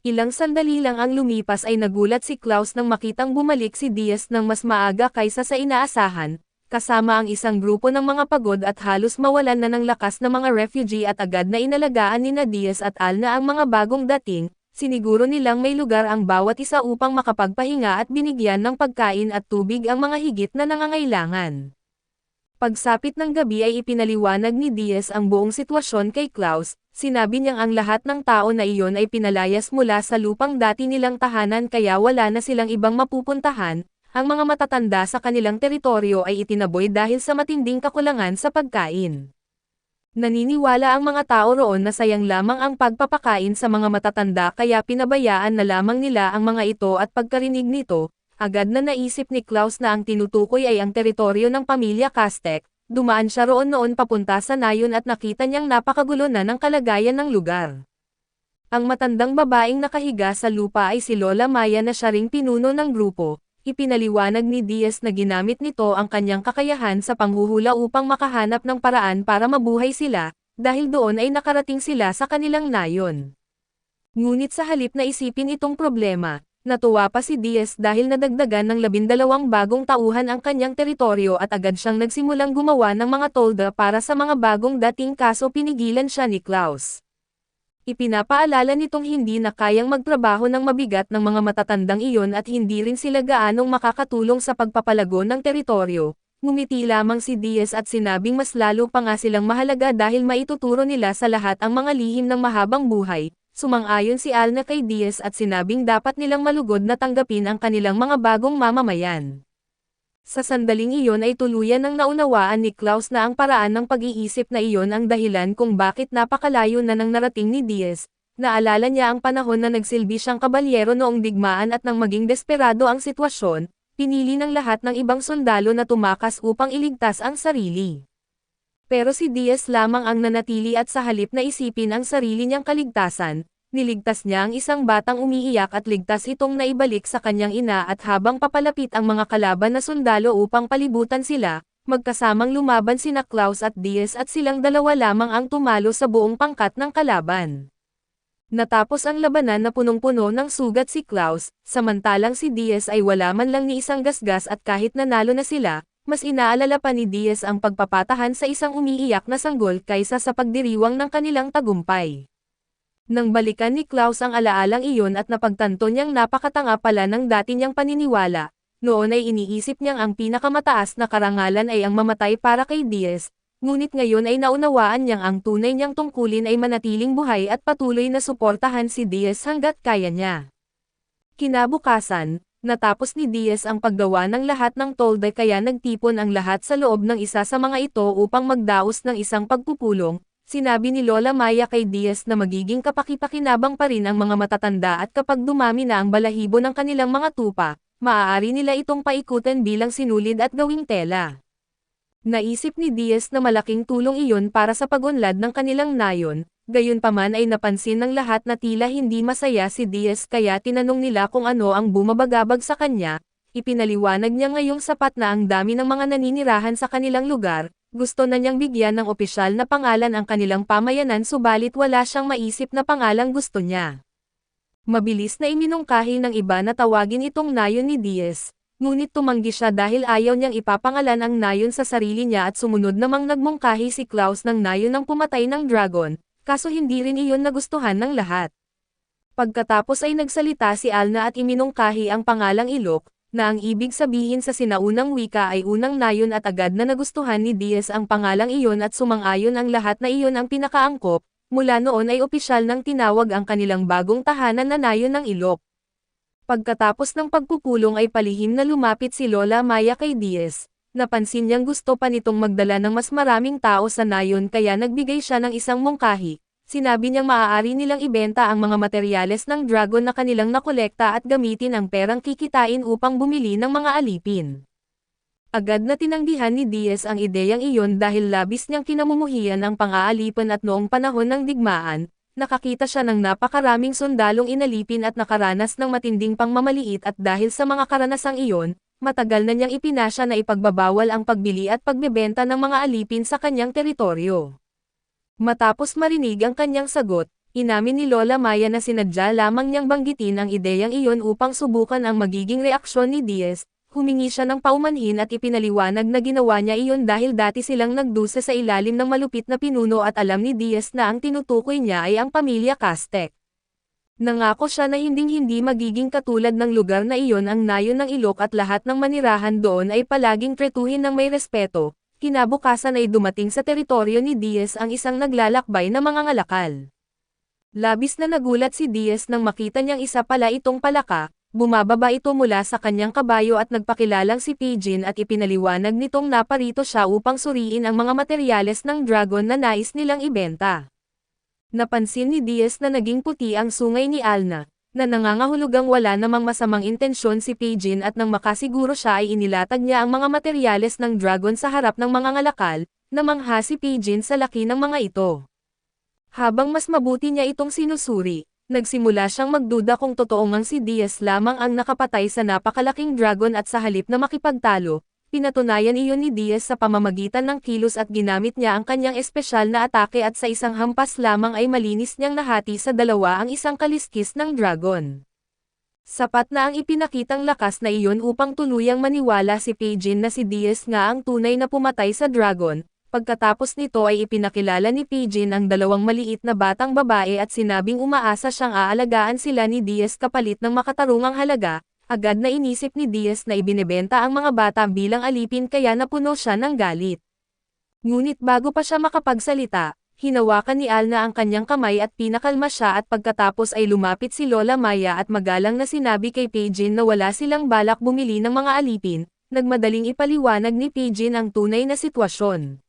Ilang sandali lang ang lumipas ay nagulat si Klaus nang makitang bumalik si Diaz ng mas maaga kaysa sa inaasahan, kasama ang isang grupo ng mga pagod at halos mawalan na ng lakas na mga refugee at agad na inalagaan ni Diaz at Alna ang mga bagong dating, siniguro nilang may lugar ang bawat isa upang makapagpahinga at binigyan ng pagkain at tubig ang mga higit na nangangailangan. Pagsapit ng gabi ay ipinaliwanag ni Diaz ang buong sitwasyon kay Klaus, sinabi niyang ang lahat ng tao na iyon ay pinalayas mula sa lupang dati nilang tahanan kaya wala na silang ibang mapupuntahan. Ang mga matatanda sa kanilang teritoryo ay itinaboy dahil sa matinding kakulangan sa pagkain. Naniniwala ang mga tao roon na sayang lamang ang pagpapakain sa mga matatanda kaya pinabayaan na lamang nila ang mga ito at pagkarinig nito, agad na naisip ni Klaus na ang tinutukoy ay ang teritoryo ng pamilya Kastek. Dumaan siya roon noon papunta sa nayon at nakita niyang napakagulo na ng kalagayan ng lugar. Ang matandang babaeng nakahiga sa lupa ay si Lola Maya na siya ring pinuno ng grupo. Ipinaliwanag ni Diaz na ginamit nito ang kanyang kakayahan sa panghuhula upang makahanap ng paraan para mabuhay sila, dahil doon ay nakarating sila sa kanilang nayon. Ngunit sa halip na isipin itong problema, natuwa pa si Diaz dahil nadagdagan ng 12 bagong tauhan ang kanyang teritoryo at agad siyang nagsimulang gumawa ng mga tolda para sa mga bagong dating kaso pinigilan siya ni Klaus. Ipinapaalala nitong hindi na kayang magtrabaho ng mabigat ng mga matatandang iyon at hindi rin sila gaanong makakatulong sa pagpapalago ng teritoryo. Ngumiti lamang si Diaz at sinabing mas lalo pa nga silang mahalaga dahil maituturo nila sa lahat ang mga lihim ng mahabang buhay. Sumang-ayon si Alna kay Diaz at sinabing dapat nilang malugod na tanggapin ang kanilang mga bagong mamamayan. Sa sandaling iyon ay tuluyan ng naunawaan ni Klaus na ang paraan ng pag-iisip na iyon ang dahilan kung bakit napakalayo na nang narating ni Diaz. Naalala niya ang panahon na nagsilbi siyang kabalyero noong digmaan at nang maging desperado ang sitwasyon, pinili ng lahat ng ibang sundalo na tumakas upang iligtas ang sarili. Pero si Diaz lamang ang nanatili at sa halip na isipin ang sarili niyang kaligtasan, niligtas niya ang isang batang umiiyak at ligtas itong naibalik sa kanyang ina at habang papalapit ang mga kalaban na sundalo upang palibutan sila, magkasamang lumaban sina Klaus at Diaz at silang dalawa lamang ang tumalo sa buong pangkat ng kalaban. Natapos ang labanan na punong-puno ng sugat si Klaus, samantalang si Diaz ay wala man lang ni isang gasgas at kahit nanalo na sila, mas inaalala pa ni Diaz ang pagpapatahan sa isang umiiyak na sanggol kaysa sa pagdiriwang ng kanilang tagumpay. Nang balikan ni Klaus ang alaalang iyon at napagtanto niyang napakatanga pala ng dati niyang paniniwala, noon ay iniisip niyang ang pinakamataas na karangalan ay ang mamatay para kay Diaz, ngunit ngayon ay naunawaan niyang ang tunay niyang tungkulin ay manatiling buhay at patuloy na suportahan si Diaz hanggat kaya niya. Kinabukasan, natapos ni Diaz ang paggawa ng lahat ng tolda kaya nagtipon ang lahat sa loob ng isa sa mga ito upang magdaos ng isang pagpupulong. Sinabi ni Lola Maya kay Diaz na magiging kapakipakinabang pa rin ang mga matatanda at kapag dumami na ang balahibo ng kanilang mga tupa, maaari nila itong paikutin bilang sinulid at gawing tela. Naisip ni Diaz na malaking tulong iyon para sa pagunlad ng kanilang nayon, gayunpaman ay napansin ng lahat na tila hindi masaya si Diaz kaya tinanong nila kung ano ang bumabagabag sa kanya. ipinaliwanag niya ngayong sapat na ang dami ng mga naninirahan sa kanilang lugar, gusto na niyang bigyan ng opisyal na pangalan ang kanilang pamayanan subalit wala siyang maisip na pangalang gusto niya. Mabilis na iminungkahi ng iba na tawagin itong nayon ni Diaz, ngunit tumanggi siya dahil ayaw niyang ipapangalan ang nayon sa sarili niya at sumunod namang nagmungkahi si Klaus ng nayon ng pumatay ng dragon, kaso hindi rin iyon nagustuhan ng lahat. Pagkatapos ay nagsalita si Alna at iminungkahi ang pangalang Ilok, na ang ibig sabihin sa sinaunang wika ay unang nayon at agad na nagustuhan ni Diaz ang pangalang iyon at sumang-ayon ang lahat na iyon ang pinakaangkop, mula noon ay opisyal nang tinawag ang kanilang bagong tahanan na nayon ng Ilok. Pagkatapos ng pagpupulong ay palihim na lumapit si Lola Maya kay Diaz, napansin niyang gusto pa nitong magdala ng mas maraming tao sa nayon kaya nagbigay siya ng isang mungkahi. Sinabi niyang maaari nilang ibenta ang mga materyales ng dragon na kanilang nakolekta at gamitin ang perang kikitain upang bumili ng mga alipin. Agad na tinanggihan ni Diaz ang ideyang iyon dahil labis niyang kinamumuhian ang pang-aalipan at noong panahon ng digmaan, nakakita siya ng napakaraming sundalong inalipin at nakaranas ng matinding pangmamaliit at dahil sa mga karanasang iyon, matagal na niyang ipinasya na ipagbabawal ang pagbili at pagbebenta ng mga alipin sa kanyang teritoryo. Matapos marinig ang kanyang sagot, inamin ni Lola Maya na sinadya lamang niyang banggitin ang ideyang iyon upang subukan ang magiging reaksyon ni Diaz, humingi siya ng paumanhin at ipinaliwanag na ginawa niya iyon dahil dati silang nagdusa sa ilalim ng malupit na pinuno at alam ni Diaz na ang tinutukoy niya ay ang pamilya Castek. Nangako siya na hinding-hindi magiging katulad ng lugar na iyon ang nayon ng Ilok at lahat ng manirahan doon ay palaging tretuhin ng may respeto. Kinabukasan ay dumating sa teritoryo ni Diaz ang isang naglalakbay na mga ngalakal. Labis na nagulat si Diaz nang makita niyang isa pala itong palaka, bumababa ito mula sa kanyang kabayo at nagpakilalang si Pigeon at ipinaliwanag nitong naparito siya upang suriin ang mga materyales ng dragon na nais nilang ibenta. Napansin ni Diaz na naging puti ang sungay ni Alna, na nangangahulugang wala namang masamang intensyon si Pigeon at nang makasiguro siya ay inilatag niya ang mga materyales ng dragon sa harap ng mga ngalakal, namangha si Pigeon sa laki ng mga ito. Habang mas mabuti niya itong sinusuri, nagsimula siyang magduda kung totoo ngang si Diaz lamang ang nakapatay sa napakalaking dragon at sa halip na makipagtalo, pinatunayan iyon ni Diaz sa pamamagitan ng kilos at ginamit niya ang kanyang espesyal na atake at sa isang hampas lamang ay malinis niyang nahati sa dalawa ang isang kaliskis ng dragon. Sapat na ang ipinakitang lakas na iyon upang tuluyang maniwala si Pigeon na si Diaz nga ang tunay na pumatay sa dragon. Pagkatapos nito ay ipinakilala ni Pigeon ang dalawang maliit na batang babae at sinabing umaasa siyang aalagaan sila ni Diaz kapalit ng makatarungang halaga. Agad na inisip ni Diaz na ibinebenta ang mga bata bilang alipin kaya napuno siya ng galit. Ngunit bago pa siya makapagsalita, hinawakan ni Alna ang kanyang kamay at pinakalma siya at pagkatapos ay lumapit si Lola Maya at magalang na sinabi kay Pigeon na wala silang balak bumili ng mga alipin, nagmadaling ipaliwanag ni Pigeon ang tunay na sitwasyon.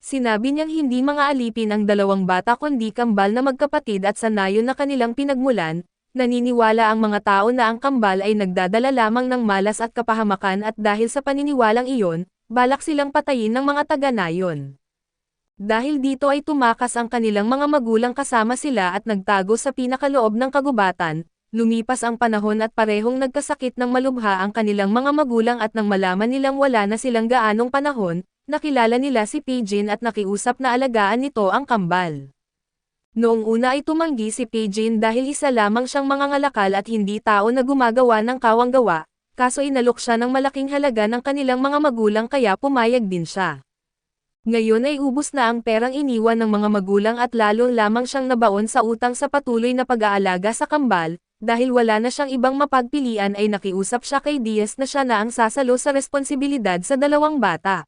Sinabi niyang hindi mga alipin ang dalawang bata kundi kambal na magkapatid at sa nayon na kanilang pinagmulan. Naniniwala ang mga tao na ang kambal ay nagdadala lamang ng malas at kapahamakan at dahil sa paniniwalang iyon, balak silang patayin ng mga taga-nayon. Dahil dito ay tumakas ang kanilang mga magulang kasama sila at nagtago sa pinakaloob ng kagubatan, lumipas ang panahon at parehong nagkasakit ng malubha ang kanilang mga magulang at nang malaman nilang wala na silang gaanong panahon, nakilala nila si Pigeon at nakiusap na alagaan nito ang kambal. Noong una ay tumanggi si Pigeon dahil isa lamang siyang mangangalakal at hindi tao na gumagawa ng kawanggawa, kaso inalok siya ng malaking halaga ng kanilang mga magulang kaya pumayag din siya. Ngayon ay ubos na ang perang iniwan ng mga magulang at lalo lamang siyang nabaon sa utang sa patuloy na pag-aalaga sa kambal, dahil wala na siyang ibang mapagpilian ay nakiusap siya kay Diaz na siya na ang sasalo sa responsibilidad sa dalawang bata.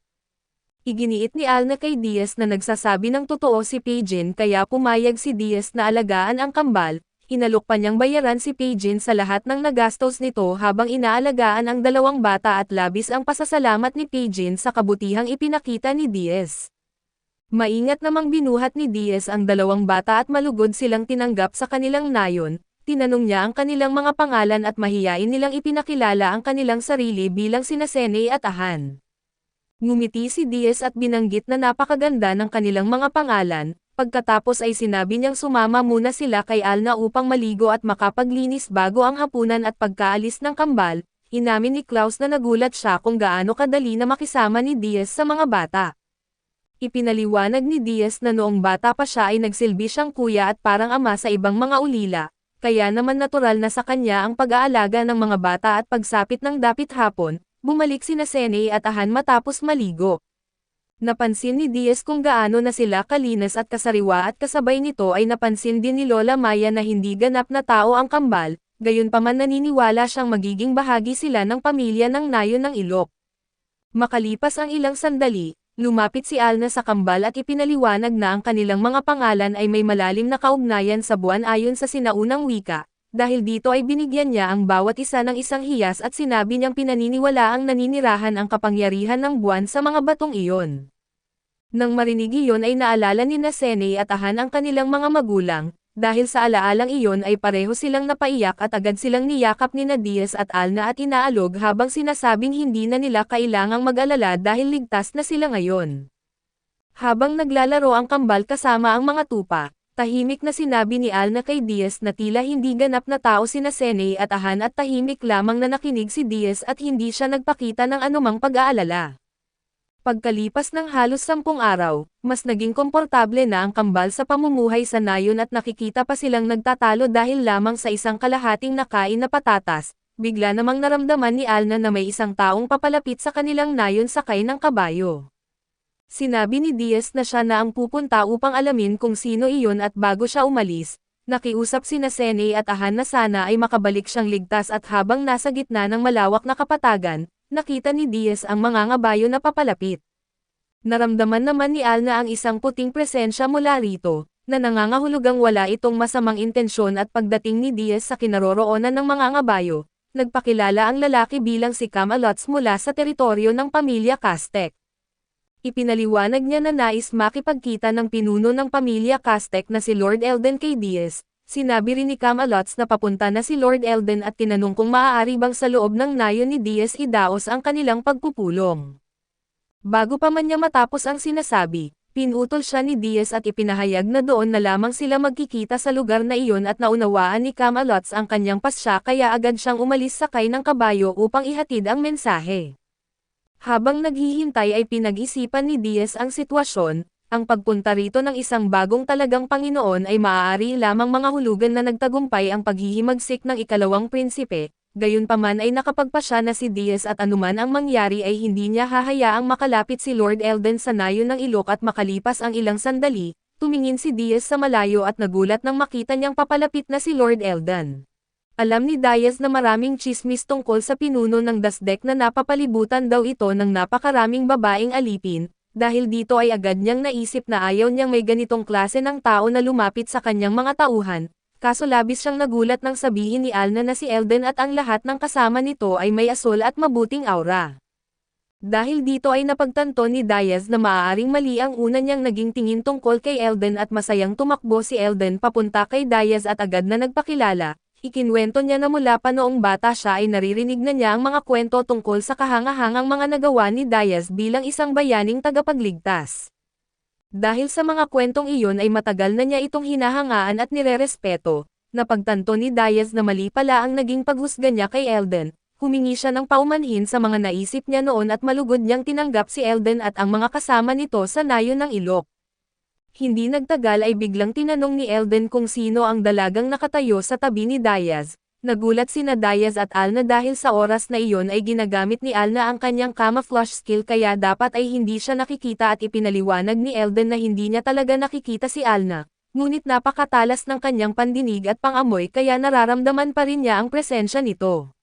Iginiit ni Alna kay Diaz na nagsasabi ng totoo si Pigeon kaya pumayag si Diaz na alagaan ang kambal, inalok pa niyang bayaran si Pigeon sa lahat ng nagastos nito habang inaalagaan ang dalawang bata at labis ang pasasalamat ni Pigeon sa kabutihang ipinakita ni Diaz. Maingat namang binuhat ni Diaz ang dalawang bata at malugod silang tinanggap sa kanilang nayon, tinanong niya ang kanilang mga pangalan at mahiyain nilang ipinakilala ang kanilang sarili bilang sina Sene at Ahan. Ngumiti si Diaz at binanggit na napakaganda ng kanilang mga pangalan, pagkatapos ay sinabi niyang sumama muna sila kay Alna upang maligo at makapaglinis bago ang hapunan at pagkaalis ng kambal, inamin ni Klaus na nagulat siya kung gaano kadali na makisama ni Diaz sa mga bata. Ipinaliwanag ni Diaz na noong bata pa siya ay nagsilbi siyang kuya at parang ama sa ibang mga ulila, kaya naman natural na sa kanya ang pag-aalaga ng mga bata at pagsapit ng dapit hapon, bumalik sina Sene at Ahan matapos maligo. Napansin ni Diaz kung gaano na sila kalinis at kasariwa at kasabay nito ay napansin din ni Lola Maya na hindi ganap na tao ang kambal, gayunpaman naniniwala siyang magiging bahagi sila ng pamilya ng Nayon ng Ilok. Makalipas ang ilang sandali, lumapit si Alna sa kambal at ipinaliwanag na ang kanilang mga pangalan ay may malalim na kaugnayan sa buwan ayon sa sinaunang wika, dahil dito ay binigyan niya ang bawat isa ng isang hiyas at sinabi niyang pinaniniwalaang naninirahan ang kapangyarihan ng buwan sa mga batong iyon. Nang marinig iyon ay naalala ni Sene at Ahan ang kanilang mga magulang, dahil sa alaalang iyon ay pareho silang napaiyak at agad silang niyakap ni Diaz at Alna at inaalog habang sinasabing hindi na nila kailangang mag-alala dahil ligtas na sila ngayon. Habang naglalaro ang kambal kasama ang mga tupa, tahimik na sinabi ni Alna kay Diaz na tila hindi ganap na tao sina Sene at Ahan at tahimik lamang na nakinig si Diaz at hindi siya nagpakita ng anumang pag-aalala. Pagkalipas ng halos 10 araw, mas naging komportable na ang kambal sa pamumuhay sa Nayon at nakikita pa silang nagtatalo dahil lamang sa isang kalahating nakain na patatas, bigla namang naramdaman ni Alna na may isang taong papalapit sa kanilang Nayon sakay ng kabayo. Sinabi ni Diaz na siya na ang pupunta upang alamin kung sino iyon at bago siya umalis, nakiusap sina Sene at Ahan na sana ay makabalik siyang ligtas at habang nasa gitna ng malawak na kapatagan, nakita ni Diaz ang mga ngabayo na papalapit. Naramdaman naman ni Alna ang isang puting presensya mula rito, na nangangahulugang wala itong masamang intensyon at pagdating ni Diaz sa kinaroroonan ng mga ngabayo, nagpakilala ang lalaki bilang si Camalots mula sa teritoryo ng pamilya Castek. Ipinaliwanag niya na nais makipagkita ng pinuno ng pamilya Castek na si Lord Elden kay Diaz. Sinabi rin ni Camalots na papunta na si Lord Elden at tinanong kung maaari bang sa loob ng Nayon ni Diaz idaos ang kanilang pagpupulong. Bago pa man niya matapos ang sinasabi, pinutol siya ni Diaz at ipinahayag na doon na lamang sila magkikita sa lugar na iyon at naunawaan ni Camalots ang kanyang pasya kaya agad siyang umalis sakay ng kabayo upang ihatid ang mensahe. Habang naghihintay ay pinag-isipan ni Diaz ang sitwasyon, ang pagpunta rito ng isang bagong talagang Panginoon ay maaari lamang mga hulugan na nagtagumpay ang paghihimagsik ng ikalawang prinsipe, gayunpaman ay nakapagpasya na si Diaz at anuman ang mangyari ay hindi niya hahayaang makalapit si Lord Elden sa Nayon ng Ilok at makalipas ang ilang sandali, tumingin si Diaz sa malayo at nagulat nang makita niyang papalapit na si Lord Elden. Alam ni Diaz na maraming chismis tungkol sa pinuno ng Dasdek na napapalibutan daw ito ng napakaraming babaeng alipin, dahil dito ay agad niyang naisip na ayaw niyang may ganitong klase ng tao na lumapit sa kanyang mga tauhan, kaso labis siyang nagulat nang sabihin ni Alna na si Elden at ang lahat ng kasama nito ay may asol at mabuting aura. Dahil dito ay napagtanto ni Diaz na maaaring mali ang una niyang naging tingin tungkol kay Elden at masayang tumakbo si Elden papunta kay Diaz at agad na nagpakilala. Ikinwento niya na mula pa noong bata siya ay naririnig na niya ang mga kwento tungkol sa kahangahangang mga nagawa ni Diaz bilang isang bayaning tagapagligtas. Dahil sa mga kwentong iyon ay matagal na niya itong hinahangaan at nirerespeto, napagtanto ni Diaz na mali pala ang naging paghusga niya kay Elden, humingi siya ng paumanhin sa mga naisip niya noon at malugod niyang tinanggap si Elden at ang mga kasama nito sa Nayon ng Ilok. Hindi nagtagal ay biglang tinanong ni Elden kung sino ang dalagang nakatayo sa tabi ni Diaz. Nagulat sina Diaz at Alna dahil sa oras na iyon ay ginagamit ni Alna ang kanyang camouflage skill kaya dapat ay hindi siya nakikita at ipinaliwanag ni Elden na hindi niya talaga nakikita si Alna. Ngunit napakatalas ng kanyang pandinig at pangamoy kaya nararamdaman pa rin niya ang presensya nito.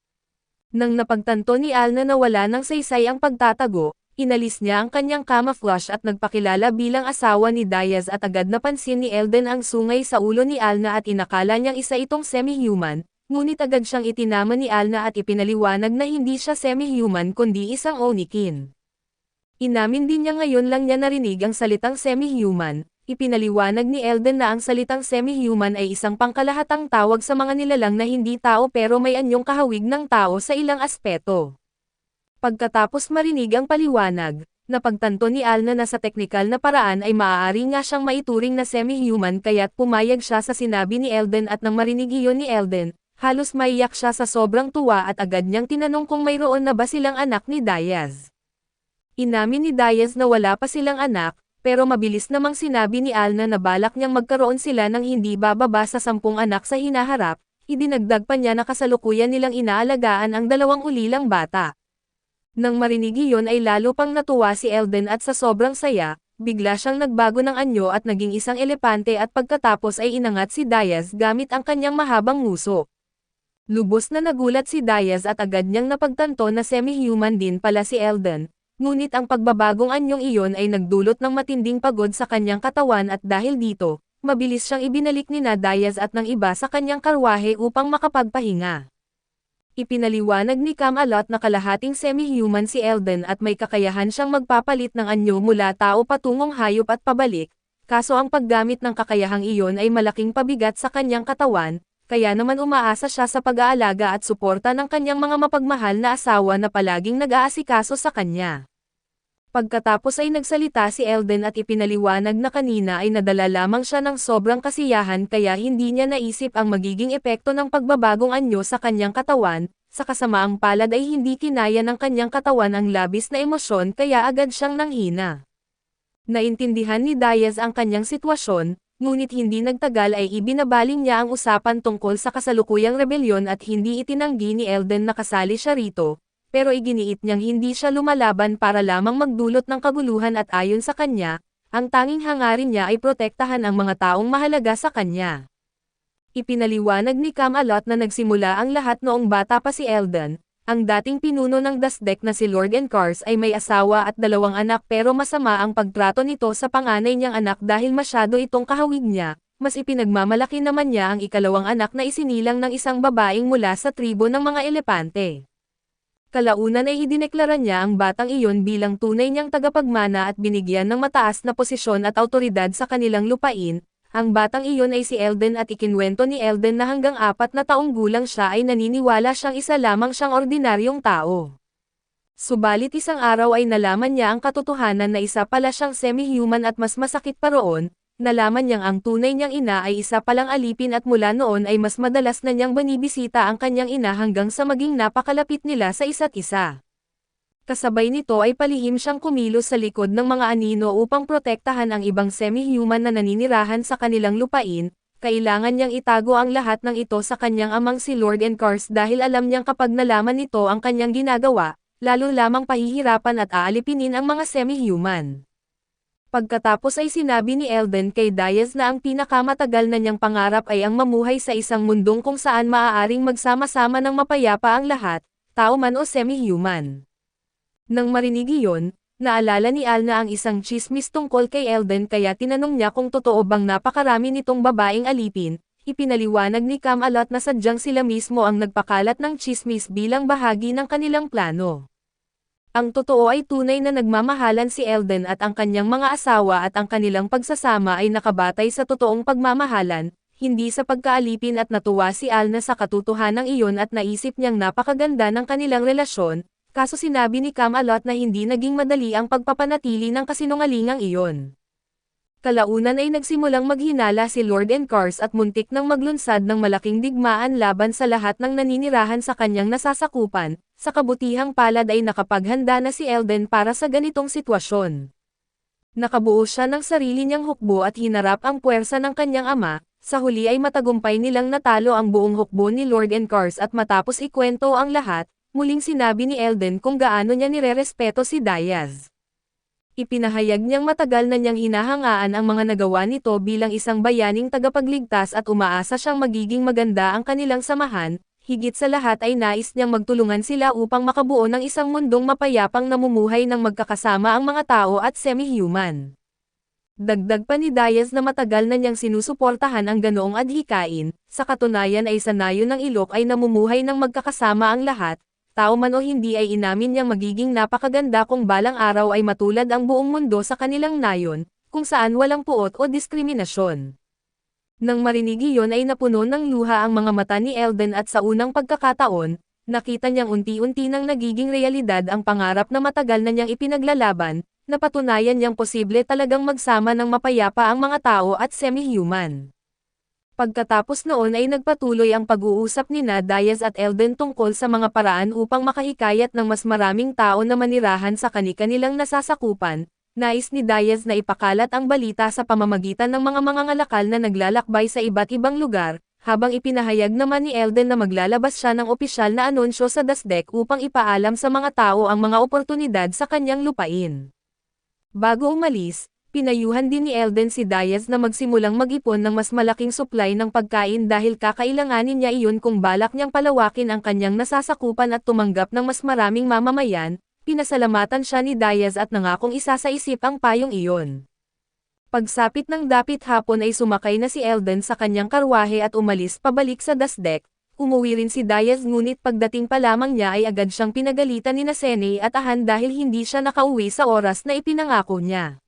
Nang napagtanto ni Alna na wala nang saysay ang pagtatago, inalis niya ang kanyang camouflage at nagpakilala bilang asawa ni Diaz at agad napansin ni Elden ang sungay sa ulo ni Alna at inakala niyang isa itong semi-human, ngunit agad siyang itinama ni Alna at ipinaliwanag na hindi siya semi-human kundi isang Onikin. Inamin din niya ngayon lang niya narinig ang salitang semi-human, ipinaliwanag ni Elden na ang salitang semi-human ay isang pangkalahatang tawag sa mga nilalang na hindi tao pero may anyong kahawig ng tao sa ilang aspeto. Pagkatapos marinig ang paliwanag, napagtanto ni Alna na sa teknikal na paraan ay maaari nga siyang maituring na semi-human kaya't pumayag siya sa sinabi ni Elden at nang marinig iyon ni Elden, Halos maiyak siya sa sobrang tuwa at agad niyang tinanong kung mayroon na ba silang anak ni Diaz. Inamin ni Diaz na wala pa silang anak, pero mabilis namang sinabi ni Alna na balak niyang magkaroon sila ng hindi bababa sa 10 anak sa hinaharap. Idinagdag pa niya na kasalukuyan nilang inaalagaan ang 2 ulilang bata. Nang marinig iyon ay lalo pang natuwa si Elden at sa sobrang saya, bigla siyang nagbago ng anyo at naging isang elepante at pagkatapos ay inangat si Diaz gamit ang kanyang mahabang nguso. Lubos na nagulat si Diaz at agad niyang napagtanto na semi-human din pala si Elden, ngunit ang pagbabagong anyong iyon ay nagdulot ng matinding pagod sa kanyang katawan at dahil dito, mabilis siyang ibinalik ni Diaz at ng iba sa kanyang karwahe upang makapagpahinga. Ipinaliwanag ni Camelot na kalahating semi-human si Elden at may kakayahan siyang magpapalit ng anyo mula tao patungong hayop at pabalik, kaso ang paggamit ng kakayahang iyon ay malaking pabigat sa kanyang katawan, kaya naman umaasa siya sa pag-aalaga at suporta ng kanyang mga mapagmahal na asawa na palaging nag-aasikaso sa kanya. Pagkatapos ay nagsalita si Elden at ipinaliwanag na kanina ay nadala lamang siya ng sobrang kasiyahan kaya hindi niya naisip ang magiging epekto ng pagbabagong anyo sa kanyang katawan, sa kasamaang palad ay hindi kinaya ng kanyang katawan ang labis na emosyon kaya agad siyang nanghina. Naintindihan ni Diaz ang kanyang sitwasyon, ngunit hindi nagtagal ay ibinabaling niya ang usapan tungkol sa kasalukuyang rebelyon at hindi itinanggi ni Elden na kasali siya rito, pero iginiit niyang hindi siya lumalaban para lamang magdulot ng kaguluhan at ayon sa kanya, ang tanging hangarin niya ay protektahan ang mga taong mahalaga sa kanya. Ipinaliwanag ni Camelot na nagsimula ang lahat noong bata pa si Elden. Ang dating pinuno ng Dasdek na si Lord Encars ay may asawa at 2 anak pero masama ang pagtrato nito sa panganay niyang anak dahil masyado itong kahawig niya, mas ipinagmamalaki naman niya ang 2 anak na isinilang ng isang babaeng mula sa tribo ng mga elepante. Kalaunan ay idineklara niya ang batang iyon bilang tunay niyang tagapagmana at binigyan ng mataas na posisyon at awtoridad sa kanilang lupain. Ang batang iyon ay si Elden at ikinwento ni Elden na hanggang 4 na taong gulang siya ay naniniwala siyang isa lamang siyang ordinaryong tao. Subalit isang araw ay nalaman niya ang katotohanan na isa pala siyang semi-human at mas masakit pa roon, nalaman niyang ang tunay niyang ina ay isa palang alipin at mula noon ay mas madalas na niyang binibisita ang kanyang ina hanggang sa maging napakalapit nila sa isa't isa. Kasabay nito ay palihim siyang kumilos sa likod ng mga anino upang protektahan ang ibang semi-human na naninirahan sa kanilang lupain, kailangan niyang itago ang lahat ng ito sa kanyang amang si Lord Encars dahil alam niyang kapag nalaman nito ang kanyang ginagawa, lalo lamang pahihirapan at aalipinin ang mga semi-human. Pagkatapos ay sinabi ni Elden kay Diaz na ang pinakamatagal na niyang pangarap ay ang mamuhay sa isang mundong kung saan maaaring magsama-sama ng mapayapa ang lahat, tao man o semi-human. Nang marinig iyon, naalala ni Alna ang isang tsismis tungkol kay Elden kaya tinanong niya kung totoo bang napakarami nitong babaeng alipin. Ipinaliwanag ni Camelot na sadyang sila mismo ang nagpakalat ng tsismis bilang bahagi ng kanilang plano. Ang totoo ay tunay na nagmamahalan si Elden at ang kanyang mga asawa at ang kanilang pagsasama ay nakabatay sa totoong pagmamahalan, hindi sa pagkaalipin at natuwa si Alna sa katotohanan iyon at naisip niyang napakaganda ng kanilang relasyon. Kaso sinabi ni Camelot na hindi naging madali ang pagpapanatili ng kasinungalingang iyon. Kalaunan ay nagsimulang maghinala si Lord Encars at muntik nang maglunsad ng malaking digmaan laban sa lahat ng naninirahan sa kanyang nasasakupan, sa kabutihang palad ay nakapaghanda na si Elden para sa ganitong sitwasyon. Nakabuo siya ng sarili niyang hukbo at hinarap ang puwersa ng kanyang ama, sa huli ay matagumpay nilang natalo ang buong hukbo ni Lord Encars at matapos ikwento ang lahat, muling sinabi ni Elden kung gaano niya nirerespeto si Diaz. Ipinahayag niyang matagal na niyang hinahangaan ang mga nagawa nito bilang isang bayaning tagapagligtas at umaasa siyang magiging maganda ang kanilang samahan, higit sa lahat ay nais niyang magtulungan sila upang makabuo ng isang mundong mapayapang namumuhay ng magkakasama ang mga tao at semi-human. Dagdag pa ni Diaz na matagal na niyang sinusuportahan ang ganoong adhikain, sa katunayan ay sa nayon ng ilok ay namumuhay ng magkakasama ang lahat, tao man o hindi ay inamin niyang magiging napakaganda kung balang araw ay matulad ang buong mundo sa kanilang nayon, kung saan walang puot o diskriminasyon. Nang marinig iyon ay napuno ng luha ang mga mata ni Elden at sa unang pagkakataon, nakita niyang unti-unti nang nagiging realidad ang pangarap na matagal na niyang ipinaglalaban, napatunayan niyang posible talagang magsama ng mapayapa ang mga tao at semi-human. Pagkatapos noon ay nagpatuloy ang pag-uusap nina Diaz at Elden tungkol sa mga paraan upang makahikayat ng mas maraming tao na manirahan sa kani-kanilang nasasakupan. Nais ni Diaz na ipakalat ang balita sa pamamagitan ng mga mangangalakal na naglalakbay sa iba't ibang lugar, habang ipinahayag naman ni Elden na maglalabas siya ng opisyal na anunsyo sa Dasdek upang ipaalam sa mga tao ang mga oportunidad sa kanyang lupain. Bago umalis, pinayuhan din ni Elden si Diaz na magsimulang mag-ipon ng mas malaking supply ng pagkain dahil kakailanganin niya iyon kung balak niyang palawakin ang kanyang nasasakupan at tumanggap ng mas maraming mamamayan. Pinasalamatan siya ni Diaz at nangakong isasaisip ang payong iyon. Pagsapit ng dapit hapon ay sumakay na si Elden sa kanyang karwahe at umalis pabalik sa Dasdek. Umuwi rin si Diaz ngunit pagdating pa lamang niya ay agad siyang pinagalitan ni Sene at Ahan dahil hindi siya nakauwi sa oras na ipinangako niya.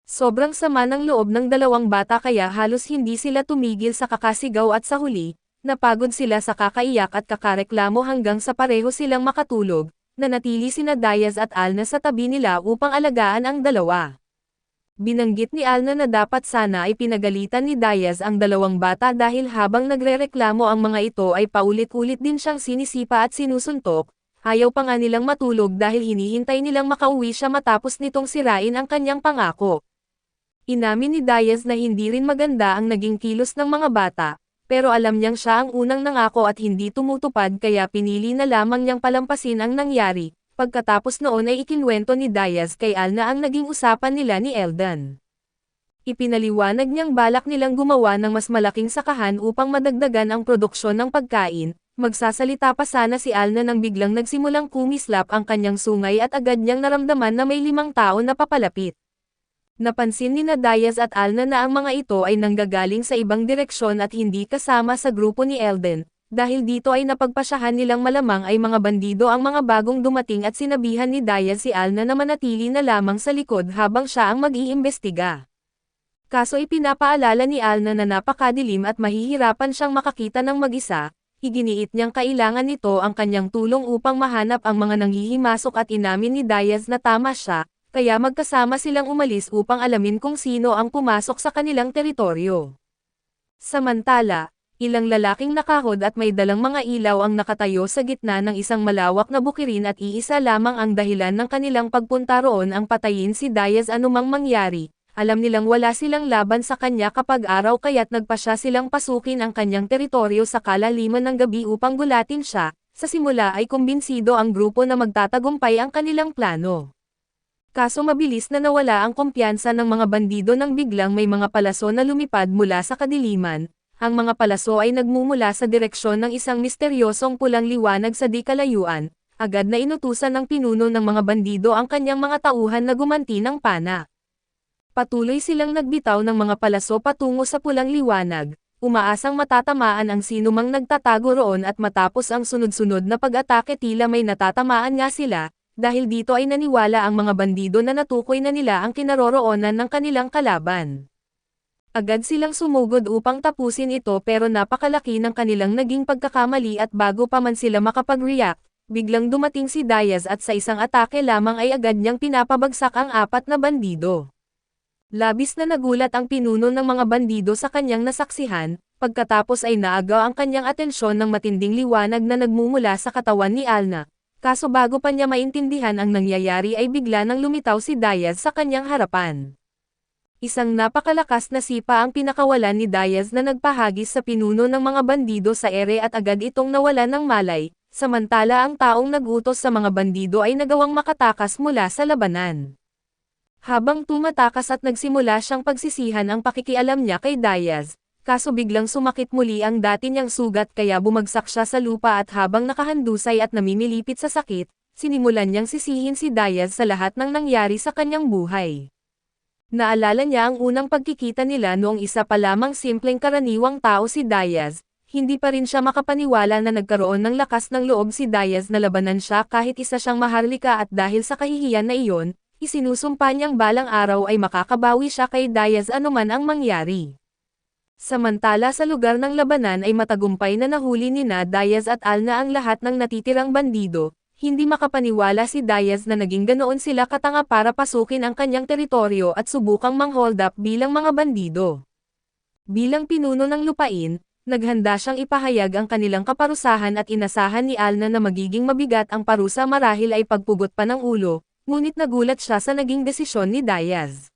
Sobrang sama ng loob ng dalawang bata kaya halos hindi sila tumigil sa kakasigaw at sa huli, napagod sila sa kakaiyak at kakareklamo hanggang sa pareho silang makatulog. Nanatili sina Diaz at Alna sa tabi nila upang alagaan ang dalawa. Binanggit ni Alna na dapat sana ay pinagalitan ni Diaz ang dalawang bata dahil habang nagrereklamo ang mga ito ay paulit-ulit din siyang sinisipa at sinusuntok, ayaw pa nga nilang matulog dahil hinihintay nilang makauwi siya matapos nitong sirain ang kanyang pangako. Inamin ni Diaz na hindi rin maganda ang naging kilos ng mga bata, pero alam niyang siya ang unang nangako at hindi tumutupad kaya pinili na lamang niyang palampasin ang nangyari. Pagkatapos noon ay ikinwento ni Diaz kay Alna ang naging usapan nila ni Elden. Ipinaliwanag niyang balak nilang gumawa ng mas malaking sakahan upang madagdagan ang produksyon ng pagkain. Magsasalita pa sana si Alna nang biglang nagsimulang kumislap ang kanyang sungay at agad niyang naramdaman na may 5 tao na papalapit. Napansin ni Diaz at Alna na ang mga ito ay nanggagaling sa ibang direksyon at hindi kasama sa grupo ni Elden, dahil dito ay napagpasyahan nilang malamang ay mga bandido ang mga bagong dumating at sinabihan ni Diaz si Alna na manatili na lamang sa likod habang siya ang mag-iimbestiga. Kaso ipinapaalala ni Alna na napakadilim at mahihirapan siyang makakita ng mag-isa, iginiit niyang kailangan nito ang kanyang tulong upang mahanap ang mga nanghihimasok at inamin ni Diaz na tama siya. Kaya magkasama silang umalis upang alamin kung sino ang pumasok sa kanilang teritoryo. Samantala, ilang lalaking nakahod at may dalang mga ilaw ang nakatayo sa gitna ng isang malawak na bukirin at iisa lamang ang dahilan ng kanilang pagpunta roon ang patayin si Diaz anumang mangyari. Alam nilang wala silang laban sa kanya kapag araw kaya't nagpasya silang pasukin ang kanyang teritoryo sa kalaliman ng gabi upang gulatin siya. Sa simula ay kumbinsido ang grupo na magtatagumpay ang kanilang plano. Kaso mabilis na nawala ang kumpiyansa ng mga bandido nang biglang may mga palaso na lumipad mula sa kadiliman. Ang mga palaso ay nagmumula sa direksyon ng isang misteryosong pulang liwanag sa di kalayuan. Agad na inutusan ng pinuno ng mga bandido ang kanyang mga tauhan na gumanti ng pana. Patuloy silang nagbitaw ng mga palaso patungo sa pulang liwanag. Umaasang matatamaan ang sinumang nagtatago roon at matapos ang sunod-sunod na pag-atake tila may natatamaan nga sila. Dahil dito ay naniwala ang mga bandido na natukoy na nila ang kinaroroonan ng kanilang kalaban. Agad silang sumugod upang tapusin ito pero napakalaki ng kanilang naging pagkakamali at bago pa man sila makapag-react, biglang dumating si Diaz at sa isang atake lamang ay agad niyang pinapabagsak ang 4 na bandido. Labis na nagulat ang pinuno ng mga bandido sa kanyang nasaksihan, pagkatapos ay naagaw ang kanyang atensyon ng matinding liwanag na nagmumula sa katawan ni Alna. Kaso bago pa niya maintindihan ang nangyayari ay bigla nang lumitaw si Diaz sa kanyang harapan. Isang napakalakas na sipa ang pinakawalan ni Diaz na nagpahagis sa pinuno ng mga bandido sa ere at agad itong nawalan ng malay, samantala ang taong nagutos sa mga bandido ay nagawang makatakas mula sa labanan. Habang tumatakas at nagsimula siyang pagsisihan ang pakikialam niya kay Diaz, kaso biglang sumakit muli ang dati niyang sugat kaya bumagsak siya sa lupa at habang nakahandusay at namimilipit sa sakit, sinimulan niyang sisihin si Diaz sa lahat ng nangyari sa kanyang buhay. Naalala niya ang unang pagkikita nila noong isa pa lamang simpleng karaniwang tao si Diaz, hindi pa rin siya makapaniwala na nagkaroon ng lakas ng loob si Diaz na labanan siya kahit isa siyang maharlika at dahil sa kahihiyan na iyon, isinusumpa niyang balang araw ay makakabawi siya kay Diaz anuman ang mangyari. Samantala sa lugar ng labanan ay matagumpay na nahuli nina Diaz at Alna ang lahat ng natitirang bandido, hindi makapaniwala si Diaz na naging ganoon sila katanga para pasukin ang kanyang teritoryo at subukang mang-hold up bilang mga bandido. Bilang pinuno ng lupain, naghanda siyang ipahayag ang kanilang kaparusahan at inasahan ni Alna na magiging mabigat ang parusa marahil ay pagpugot pa ng ulo, ngunit nagulat siya sa naging desisyon ni Diaz.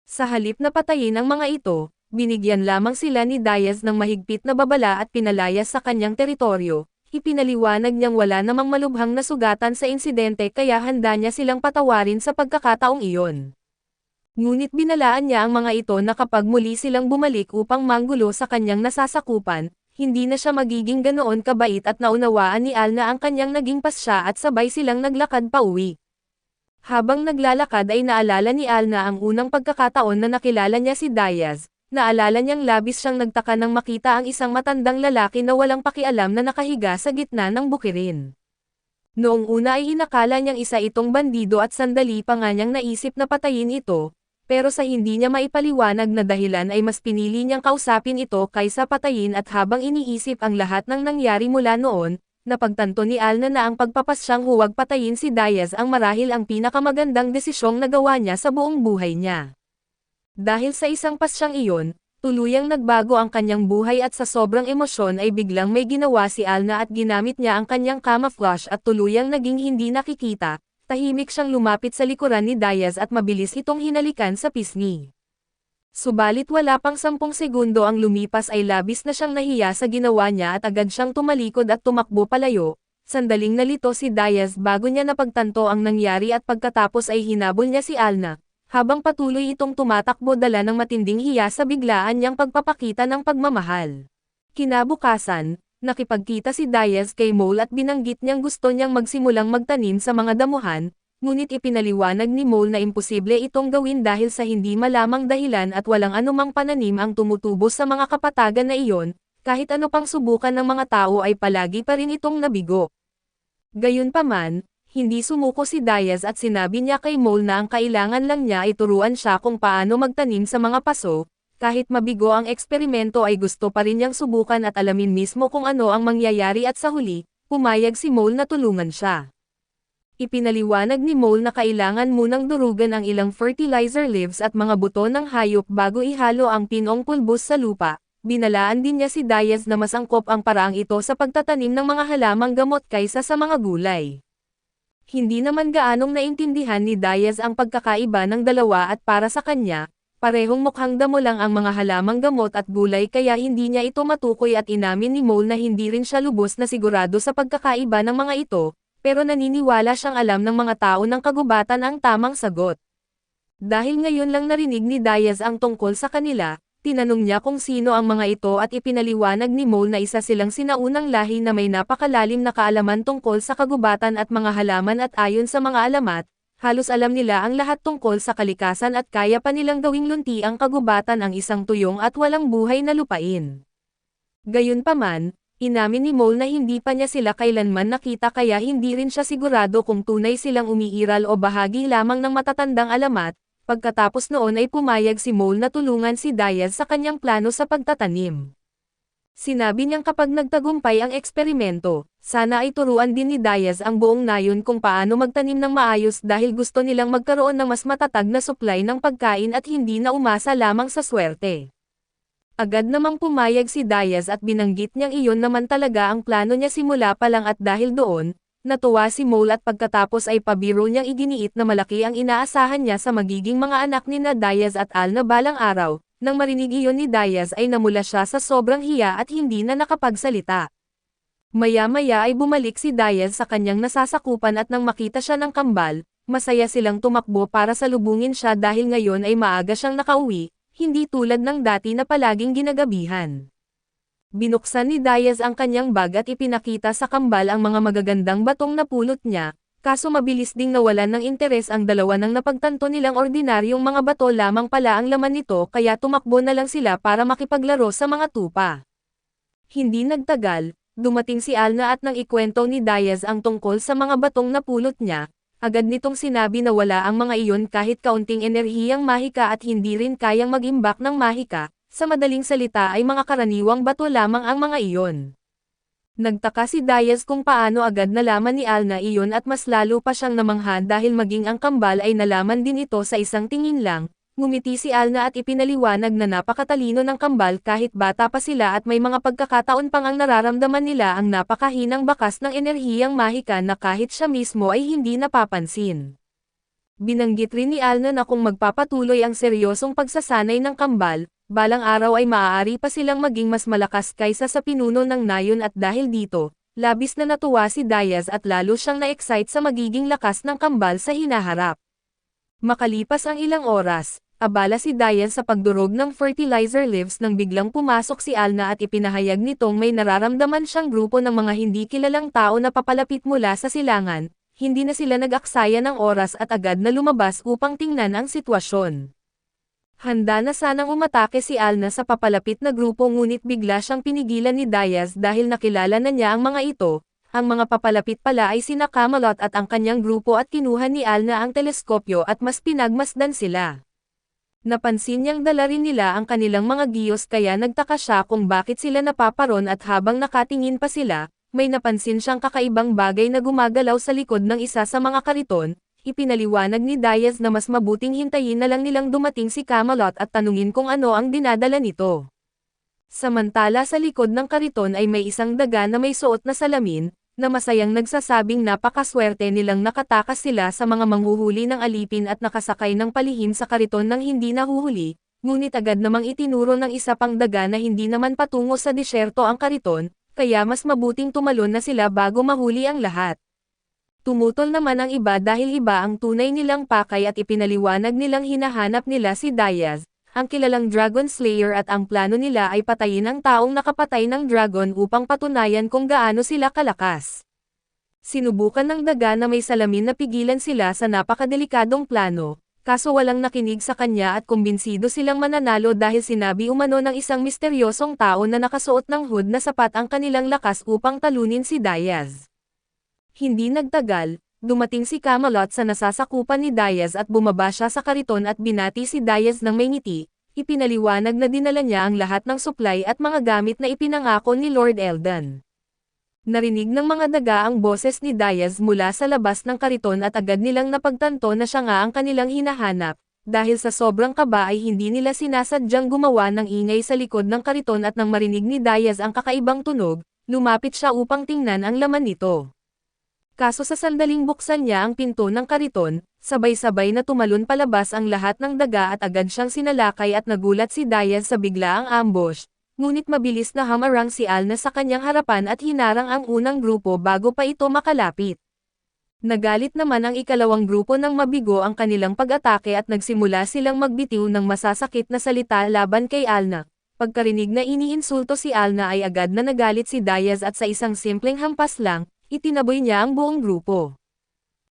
Sa halip na patayin ang mga ito, binigyan lamang sila ni Diaz ng mahigpit na babala at pinalayas sa kanyang teritoryo. Ipinaliwanag niyang wala namang malubhang nasugatan sa insidente kaya handa niya silang patawarin sa pagkakataong iyon. Ngunit binalaan niya ang mga ito na kapag muli silang bumalik upang manggulo sa kanyang nasasakupan, hindi na siya magiging ganoon kabait at naunawaan ni Alna ang kanyang naging pasya at sabay silang naglakad pa uwi. Habang naglalakad ay naalala ni Alna ang unang pagkakataon na nakilala niya si Diaz, naalala niyang labis siyang nagtaka nang makita ang isang matandang lalaki na walang pakialam na nakahiga sa gitna ng bukirin. Noong una ay inakala niyang isa itong bandido at sandali pa nga niyang naisip na patayin ito, pero sa hindi niya maipaliwanag na dahilan ay mas pinili niyang kausapin ito kaysa patayin at habang iniisip ang lahat ng nangyari mula noon, napagtanto ni Alna na ang pagpapasyang huwag patayin si Diaz ang marahil ang pinakamagandang desisyong nagawa niya sa buong buhay niya. Dahil sa isang pasyang iyon, tuluyang nagbago ang kanyang buhay at sa sobrang emosyon ay biglang may ginawa si Alna at ginamit niya ang kanyang camouflage at tuluyang naging hindi nakikita. Tahimik siyang lumapit sa likuran ni Diaz at mabilis itong hinalikan sa pisngi. Subalit wala pang 10 segundo ang lumipas ay labis na siyang nahiya sa ginawa niya at agad siyang tumalikod at tumakbo palayo. Sandaling nalito si Diaz bago niya napagtanto ang nangyari at pagkatapos ay hinabol niya si Alna, habang patuloy itong tumatakbo dala ng matinding hiya sa biglaan niyang pagpapakita ng pagmamahal. Kinabukasan, nakipagkita si Diaz kay Mole at binanggit niyang gusto niyang magsimulang magtanim sa mga damuhan, ngunit ipinaliwanag ni Mole na imposible itong gawin dahil sa hindi malamang dahilan at walang anumang pananim ang tumutubo sa mga kapatagan na iyon, kahit ano pang subukan ng mga tao ay palagi pa rin itong nabigo. Gayunpaman, hindi sumuko si Diaz at sinabi niya kay Mole na ang kailangan lang niya ay turuan siya kung paano magtanim sa mga paso. Kahit mabigo ang eksperimento ay gusto pa rin niyang subukan at alamin mismo kung ano ang mangyayari at sa huli, pumayag si Mole na tulungan siya. Ipinaliwanag ni Mole na kailangan munang durugan ang ilang fertilizer leaves at mga buto ng hayop bago ihalo ang pinong pulbos sa lupa. Binalaan din niya si Diaz na mas angkop ang paraang ito sa pagtatanim ng mga halamang gamot kaysa sa mga gulay. Hindi naman gaanong naintindihan ni Diaz ang pagkakaiba ng dalawa at para sa kanya, parehong mukhang damo lang ang mga halamang gamot at gulay kaya hindi niya ito matukoy at inamin ni Mole na hindi rin siya lubos na sigurado sa pagkakaiba ng mga ito, pero naniniwala siyang alam ng mga tao ng kagubatan ang tamang sagot. Dahil ngayon lang narinig ni Diaz ang tungkol sa kanila, tinanong niya kung sino ang mga ito at ipinaliwanag ni Mole na isa silang sinaunang lahi na may napakalalim na kaalaman tungkol sa kagubatan at mga halaman at ayon sa mga alamat, halos alam nila ang lahat tungkol sa kalikasan at kaya pa nilang gawing lunti ang kagubatan ang isang tuyong at walang buhay na lupain. Gayunpaman, inamin ni Mole na hindi pa niya sila kailanman nakita kaya hindi rin siya sigurado kung tunay silang umiiral o bahagi lamang ng matatandang alamat. Pagkatapos noon ay pumayag si Mole na tulungan si Diaz sa kanyang plano sa pagtatanim. Sinabi niyang kapag nagtagumpay ang eksperimento, sana ay turuan din ni Diaz ang buong nayon kung paano magtanim ng maayos dahil gusto nilang magkaroon ng mas matatag na supply ng pagkain at hindi na umasa lamang sa swerte. Agad namang pumayag si Diaz at binanggit niyang iyon naman talaga ang plano niya simula pa lang at dahil doon, natuwa si Mole at pagkatapos ay pabiro niyang iginiit na malaki ang inaasahan niya sa magiging mga anak ni Diaz at Alna balang araw. Nang marinig iyon ni Diaz ay namula siya sa sobrang hiya at hindi na nakapagsalita. Maya-maya ay bumalik si Diaz sa kanyang nasasakupan at nang makita siya ng kambal, masaya silang tumakbo para salubungin siya dahil ngayon ay maaga siyang nakauwi, hindi tulad ng dati na palaging ginagabihan. Binuksan ni Diaz ang kanyang bag at ipinakita sa kambal ang mga magagandang batong napulot niya. Kaso mabilis ding nawalan ng interes ang dalawa nang napagtanto nilang ordinaryong mga bato lamang pala ang laman nito kaya tumakbo na lang sila para makipaglaro sa mga tupa. Hindi nagtagal, dumating si Alna at nang ikwento ni Diaz ang tungkol sa mga batong napulot niya, agad nitong sinabi na wala ang mga iyon kahit kaunting enerhiyang mahika at hindi rin kayang mag-imbak ng mahika, sa madaling salita ay mga karaniwang bato lamang ang mga iyon. Nagtaka si Diaz kung paano agad nalaman ni Alna iyon at mas lalo pa siyang namangha dahil maging ang kambal ay nalaman din ito sa isang tingin lang, Ngumiti si Alna at ipinaliwanag na napakatalino ng kambal kahit bata pa sila at may mga pagkakataon pang ang nararamdaman nila ang napakahinang bakas ng enerhiyang mahika na kahit siya mismo ay hindi napapansin. Binanggit rin ni Alna na kung magpapatuloy ang seryosong pagsasanay ng kambal, balang araw ay maaari pa silang maging mas malakas kaysa sa pinuno ng nayon at dahil dito, labis na natuwa si Diaz at lalo siyang na-excite sa magiging lakas ng kambal sa hinaharap. Makalipas ang ilang oras, abala si Diaz sa pagdurog ng fertilizer leaves nang biglang pumasok si Alna at ipinahayag nitong may nararamdaman siyang grupo ng mga hindi kilalang tao na papalapit mula sa silangan. Hindi na sila nag-aksaya ng oras at agad na lumabas upang tingnan ang sitwasyon. Handa na sanang umatake si Alna sa papalapit na grupo ngunit bigla siyang pinigilan ni Diaz dahil nakilala na niya ang mga ito. Ang mga papalapit pala ay sina Camelot at ang kanyang grupo at kinuha ni Alna ang teleskopyo at mas pinagmasdan sila. Napansin niyang dala rin nila ang kanilang mga giyos kaya nagtaka siya kung bakit sila napaparon at habang nakatingin pa sila, may napansin siyang kakaibang bagay na gumagalaw sa likod ng isa sa mga kariton. Ipinaliwanag ni Diaz na mas mabuting hintayin na lang nilang dumating si Camelot at tanungin kung ano ang dinadala nito. Samantala sa likod ng kariton ay may isang daga na may suot na salamin, na masayang nagsasabing napakaswerte nilang nakatakas sila sa mga manghuhuli ng alipin at nakasakay ng palihim sa kariton ng hindi nahuhuli, ngunit agad namang itinuro ng isa pang daga na hindi naman patungo sa disyerto ang kariton, kaya mas mabuting tumalon na sila bago mahuli ang lahat. Tumutol naman ang iba dahil iba ang tunay nilang pakay at ipinaliwanag nilang hinahanap nila si Diaz, ang kilalang Dragon Slayer at ang plano nila ay patayin ang taong nakapatay ng dragon upang patunayan kung gaano sila kalakas. Sinubukan ng daga na may salamin na pigilan sila sa napakadelikadong plano, kaso walang nakinig sa kanya at kumbinsido silang mananalo dahil sinabi umano ng isang misteryosong tao na nakasuot ng hood na sapat ang kanilang lakas upang talunin si Diaz. Hindi nagtagal, dumating si Camelot sa nasasakupan ni Diaz at bumaba siya sa kariton at binati si Diaz ng may ngiti. Ipinaliwanag na dinala niya ang lahat ng supply at mga gamit na ipinangako ni Lord Eldon. Narinig ng mga daga ang boses ni Diaz mula sa labas ng kariton at agad nilang napagtanto na siya nga ang kanilang hinahanap. Dahil sa sobrang kaba ay hindi nila sinasadyang gumawa ng ingay sa likod ng kariton at nang marinig ni Diaz ang kakaibang tunog, lumapit siya upang tingnan ang laman nito. Kaso sa sandaling buksan niya ang pinto ng kariton, sabay-sabay na tumalon palabas ang lahat ng daga at agad siyang sinalakay at nagulat si Diaz sa biglaang ambush, ngunit mabilis na hamarang si Alna sa kanyang harapan at hinarang ang unang grupo bago pa ito makalapit. Nagalit naman ang ikalawang grupo nang mabigo ang kanilang pag-atake at nagsimula silang magbitiw ng masasakit na salita laban kay Alna. Pagkarinig na iniinsulto si Alna ay agad na nagalit si Diaz at sa isang simpleng hampas lang, itinaboy niya ang buong grupo.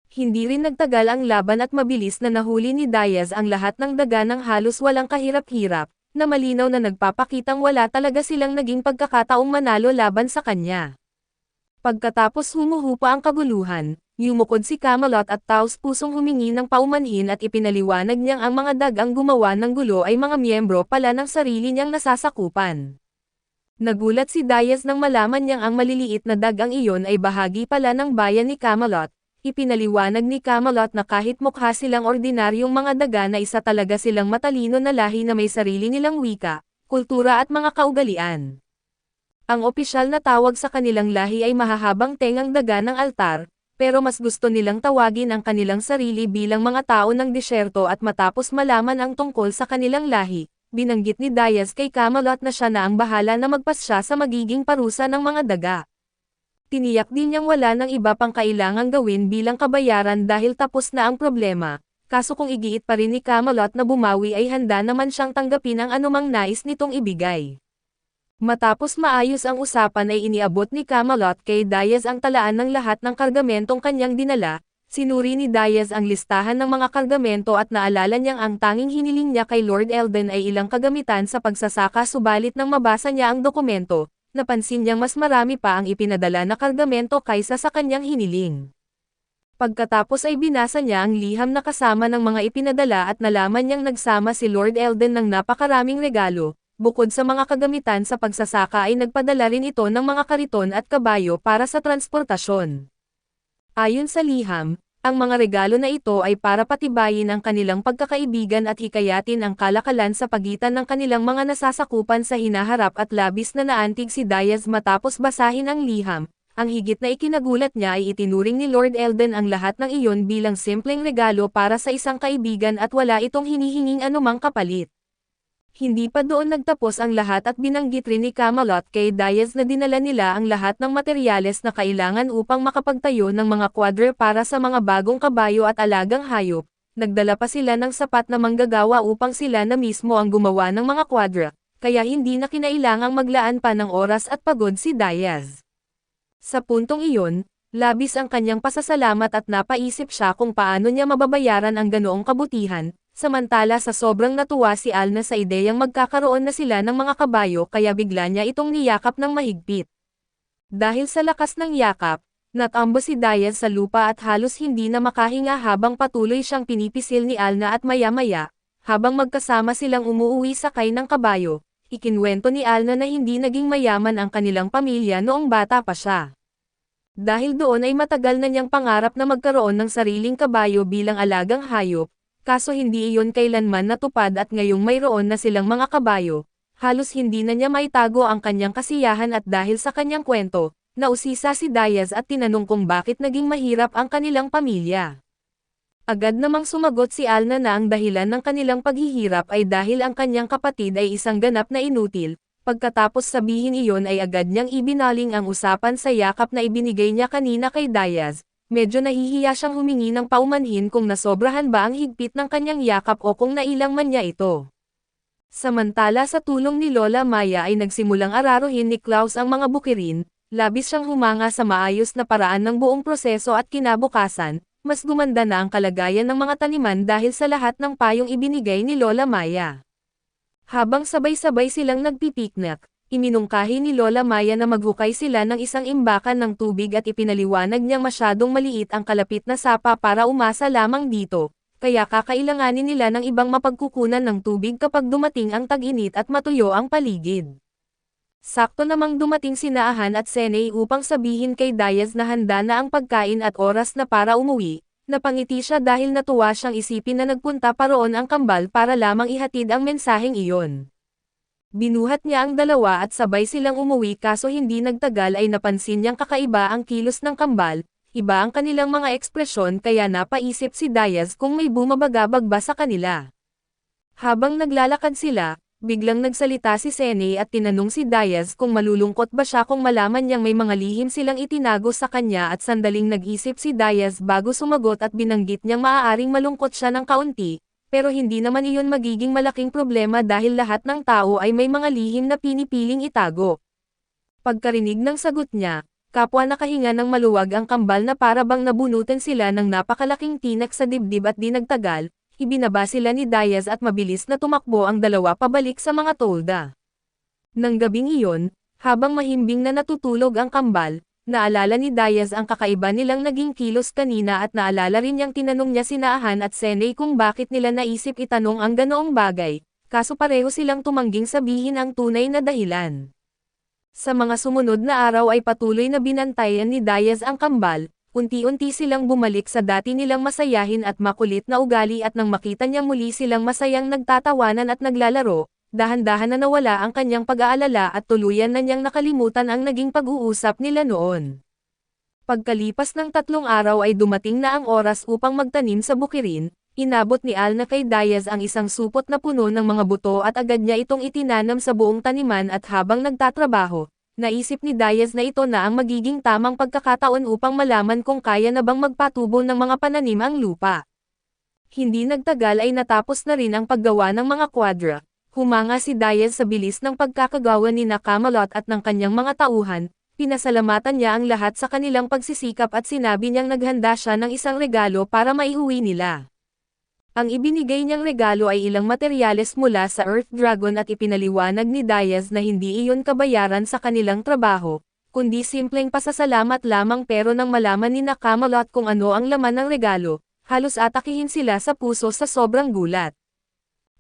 Hindi rin nagtagal ang laban at mabilis na nahuli ni Diaz ang lahat ng daga ng halos walang kahirap-hirap, na malinaw na nagpapakitang wala talaga silang naging pagkakataong manalo laban sa kanya. Pagkatapos humuhupa ang kaguluhan, yumukod si Camelot at taos-pusong humingi ng paumanhin at ipinaliwanag niyang ang mga dagang gumawa ng gulo ay mga miyembro pala ng sarili niyang nasasakupan. Nagulat si Diaz nang malaman niyang ang maliliit na dagang iyon ay bahagi pala ng bayan ni Camelot. Ipinaliwanag ni Camelot na kahit mukha silang ordinaryong mga daga na isa talaga silang matalino na lahi na may sarili nilang wika, kultura at mga kaugalian. Ang opisyal na tawag sa kanilang lahi ay mahahabang tengang daga ng altar, pero mas gusto nilang tawagin ang kanilang sarili bilang mga tao ng disyerto at matapos malaman ang tungkol sa kanilang lahi, binanggit ni Diaz kay Camelot na siya na ang bahala na magpasya sa magiging parusa ng mga daga. Tiniyak din niyang wala nang iba pang kailangang gawin bilang kabayaran dahil tapos na ang problema, kaso kung igiit pa rin ni Camelot na bumawi ay handa naman siyang tanggapin ang anumang nais nitong ibigay. Matapos maayos ang usapan ay iniabot ni Camelot kay Diaz ang talaan ng lahat ng kargamentong kanyang dinala. Sinuri ni Diaz ang listahan ng mga kargamento at naalala niyang ang tanging hiniling niya kay Lord Eldon ay ilang kagamitan sa pagsasaka subalit nang mabasa niya ang dokumento, napansin niyang mas marami pa ang ipinadala na kargamento kaysa sa kanyang hiniling. Pagkatapos ay binasa niya ang liham na kasama ng mga ipinadala at nalaman niyang nagsama si Lord Eldon ng napakaraming regalo, bukod sa mga kagamitan sa pagsasaka ay nagpadala rin ito ng mga kariton at kabayo para sa transportasyon. Ayon sa liham, Ang mga regalo na ito ay para patibayin ang kanilang pagkakaibigan at hikayatin ang kalakalan sa pagitan ng kanilang mga nasasakupan sa hinaharap at labis na naantig si Diaz matapos basahin ang liham. Ang higit na ikinagulat niya ay itinuring ni Lord Eldon ang lahat ng iyon bilang simpleng regalo para sa isang kaibigan at wala itong hinihinging anumang kapalit. Hindi pa doon nagtapos ang lahat at binanggit rin ni Camelot kay Diaz na dinala nila ang lahat ng materyales na kailangan upang makapagtayo ng mga kwadre para sa mga bagong kabayo at alagang hayop. Nagdala pa sila ng sapat na manggagawa upang sila na mismo ang gumawa ng mga kwadra, kaya hindi na kinailangang maglaan pa ng oras at pagod si Diaz. Sa puntong iyon, labis ang kanyang pasasalamat at napaisip siya kung paano niya mababayaran ang ganoong kabutihan. Samantala sa sobrang natuwa si Alna sa ideyang magkakaroon na sila ng mga kabayo kaya bigla niya itong niyakap ng mahigpit. Dahil sa lakas ng yakap, natambo si Diaz sa lupa at halos hindi na makahinga habang patuloy siyang pinipisil ni Alna at maya-maya, habang magkasama silang umuuwi sakay ng kabayo, ikinwento ni Alna na hindi naging mayaman ang kanilang pamilya noong bata pa siya. Dahil doon ay matagal na niyang pangarap na magkaroon ng sariling kabayo bilang alagang hayop. Kaso hindi iyon kailanman natupad at ngayong mayroon na silang mga kabayo, halos hindi na niya maitago ang kanyang kasiyahan at dahil sa kanyang kwento, nausisa si Diaz at tinanong kung bakit naging mahirap ang kanilang pamilya. Agad namang sumagot si Alna na ang dahilan ng kanilang paghihirap ay dahil ang kanyang kapatid ay isang ganap na inutil, pagkatapos sabihin iyon ay agad niyang ibinaling ang usapan sa yakap na ibinigay niya kanina kay Diaz. Medyo nahihiya siyang humingi ng paumanhin kung nasobrahan ba ang higpit ng kanyang yakap o kung nailang man niya ito. Samantala sa tulong ni Lola Maya ay nagsimulang araruhin ni Klaus ang mga bukirin, labis siyang humanga sa maayos na paraan ng buong proseso at kinabukasan, mas gumanda na ang kalagayan ng mga taniman dahil sa lahat ng payong ibinigay ni Lola Maya. Habang sabay-sabay silang nagpipiknik, iminungkahi ni Lola Maya na maghukay sila ng isang imbakan ng tubig at ipinaliwanag niyang masyadong maliit ang kalapit na sapa para umasa lamang dito, kaya kakailanganin nila ng ibang mapagkukunan ng tubig kapag dumating ang tag-init at matuyo ang paligid. Sakto namang dumating si Naahan at Senay upang sabihin kay Diaz na handa na ang pagkain at oras na para umuwi. Napangiti siya dahil natuwa siyang isipin na nagpunta pa roon ang kambal para lamang ihatid ang mensaheng iyon. Binuhat niya ang dalawa at sabay silang umuwi kaso hindi nagtagal ay napansin niyang kakaiba ang kilos ng kambal, iba ang kanilang mga ekspresyon kaya napaisip si Diaz kung may bumabagabag ba sa kanila. Habang naglalakad sila, biglang nagsalita si Senay at tinanong si Diaz kung malulungkot ba siya kung malaman niyang may mga lihim silang itinago sa kanya at sandaling nag-isip si Diaz bago sumagot at binanggit niyang maaaring malungkot siya ng kaunti. Pero hindi naman iyon magiging malaking problema dahil lahat ng tao ay may mga lihim na pinipiling itago. Pagkarinig ng sagot niya, kapwa nakahinga ng maluwag ang kambal na para bang nabunutan sila ng napakalaking tinak sa dibdib at di nagtagal, ibinaba sila ni Diaz at mabilis na tumakbo ang dalawa pabalik sa mga tolda. Nang gabing iyon, habang mahimbing na natutulog ang kambal, naalala ni Diaz ang kakaiba nilang naging kilos kanina at naalala rin niyang tinanong niya si Naahan at Senay kung bakit nila naisip itanong ang ganoong bagay, kaso pareho silang tumangging sabihin ang tunay na dahilan. Sa mga sumunod na araw ay patuloy na binantayan ni Diaz ang kambal, unti-unti silang bumalik sa dati nilang masayahin at makulit na ugali at nang makita niya muli silang masayang nagtatawanan at naglalaro, dahan-dahan na nawala ang kanyang pag-aalala at tuluyan na niyang nakalimutan ang naging pag-uusap nila noon. Pagkalipas ng 3 araw ay dumating na ang oras upang magtanim sa bukirin, inabot ni Alna kay Diaz ang isang supot na puno ng mga buto at agad niya itong itinanam sa buong taniman at habang nagtatrabaho, naisip ni Diaz na ito na ang magiging tamang pagkakataon upang malaman kung kaya na bang magpatubo ng mga pananim ang lupa. Hindi nagtagal ay natapos na rin ang paggawa ng mga kwadra. Humanga si Diaz sa bilis ng pagkakagawa ni Camelot at ng kanyang mga tauhan, pinasalamatan niya ang lahat sa kanilang pagsisikap at sinabi niyang naghanda siya ng isang regalo para maiuwi nila. Ang ibinigay niyang regalo ay ilang materyales mula sa Earth Dragon at ipinaliwanag ni Diaz na hindi iyon kabayaran sa kanilang trabaho, kundi simpleng pasasalamat lamang pero nang malaman ni Camelot kung ano ang laman ng regalo, halos atakihin sila sa puso sa sobrang gulat.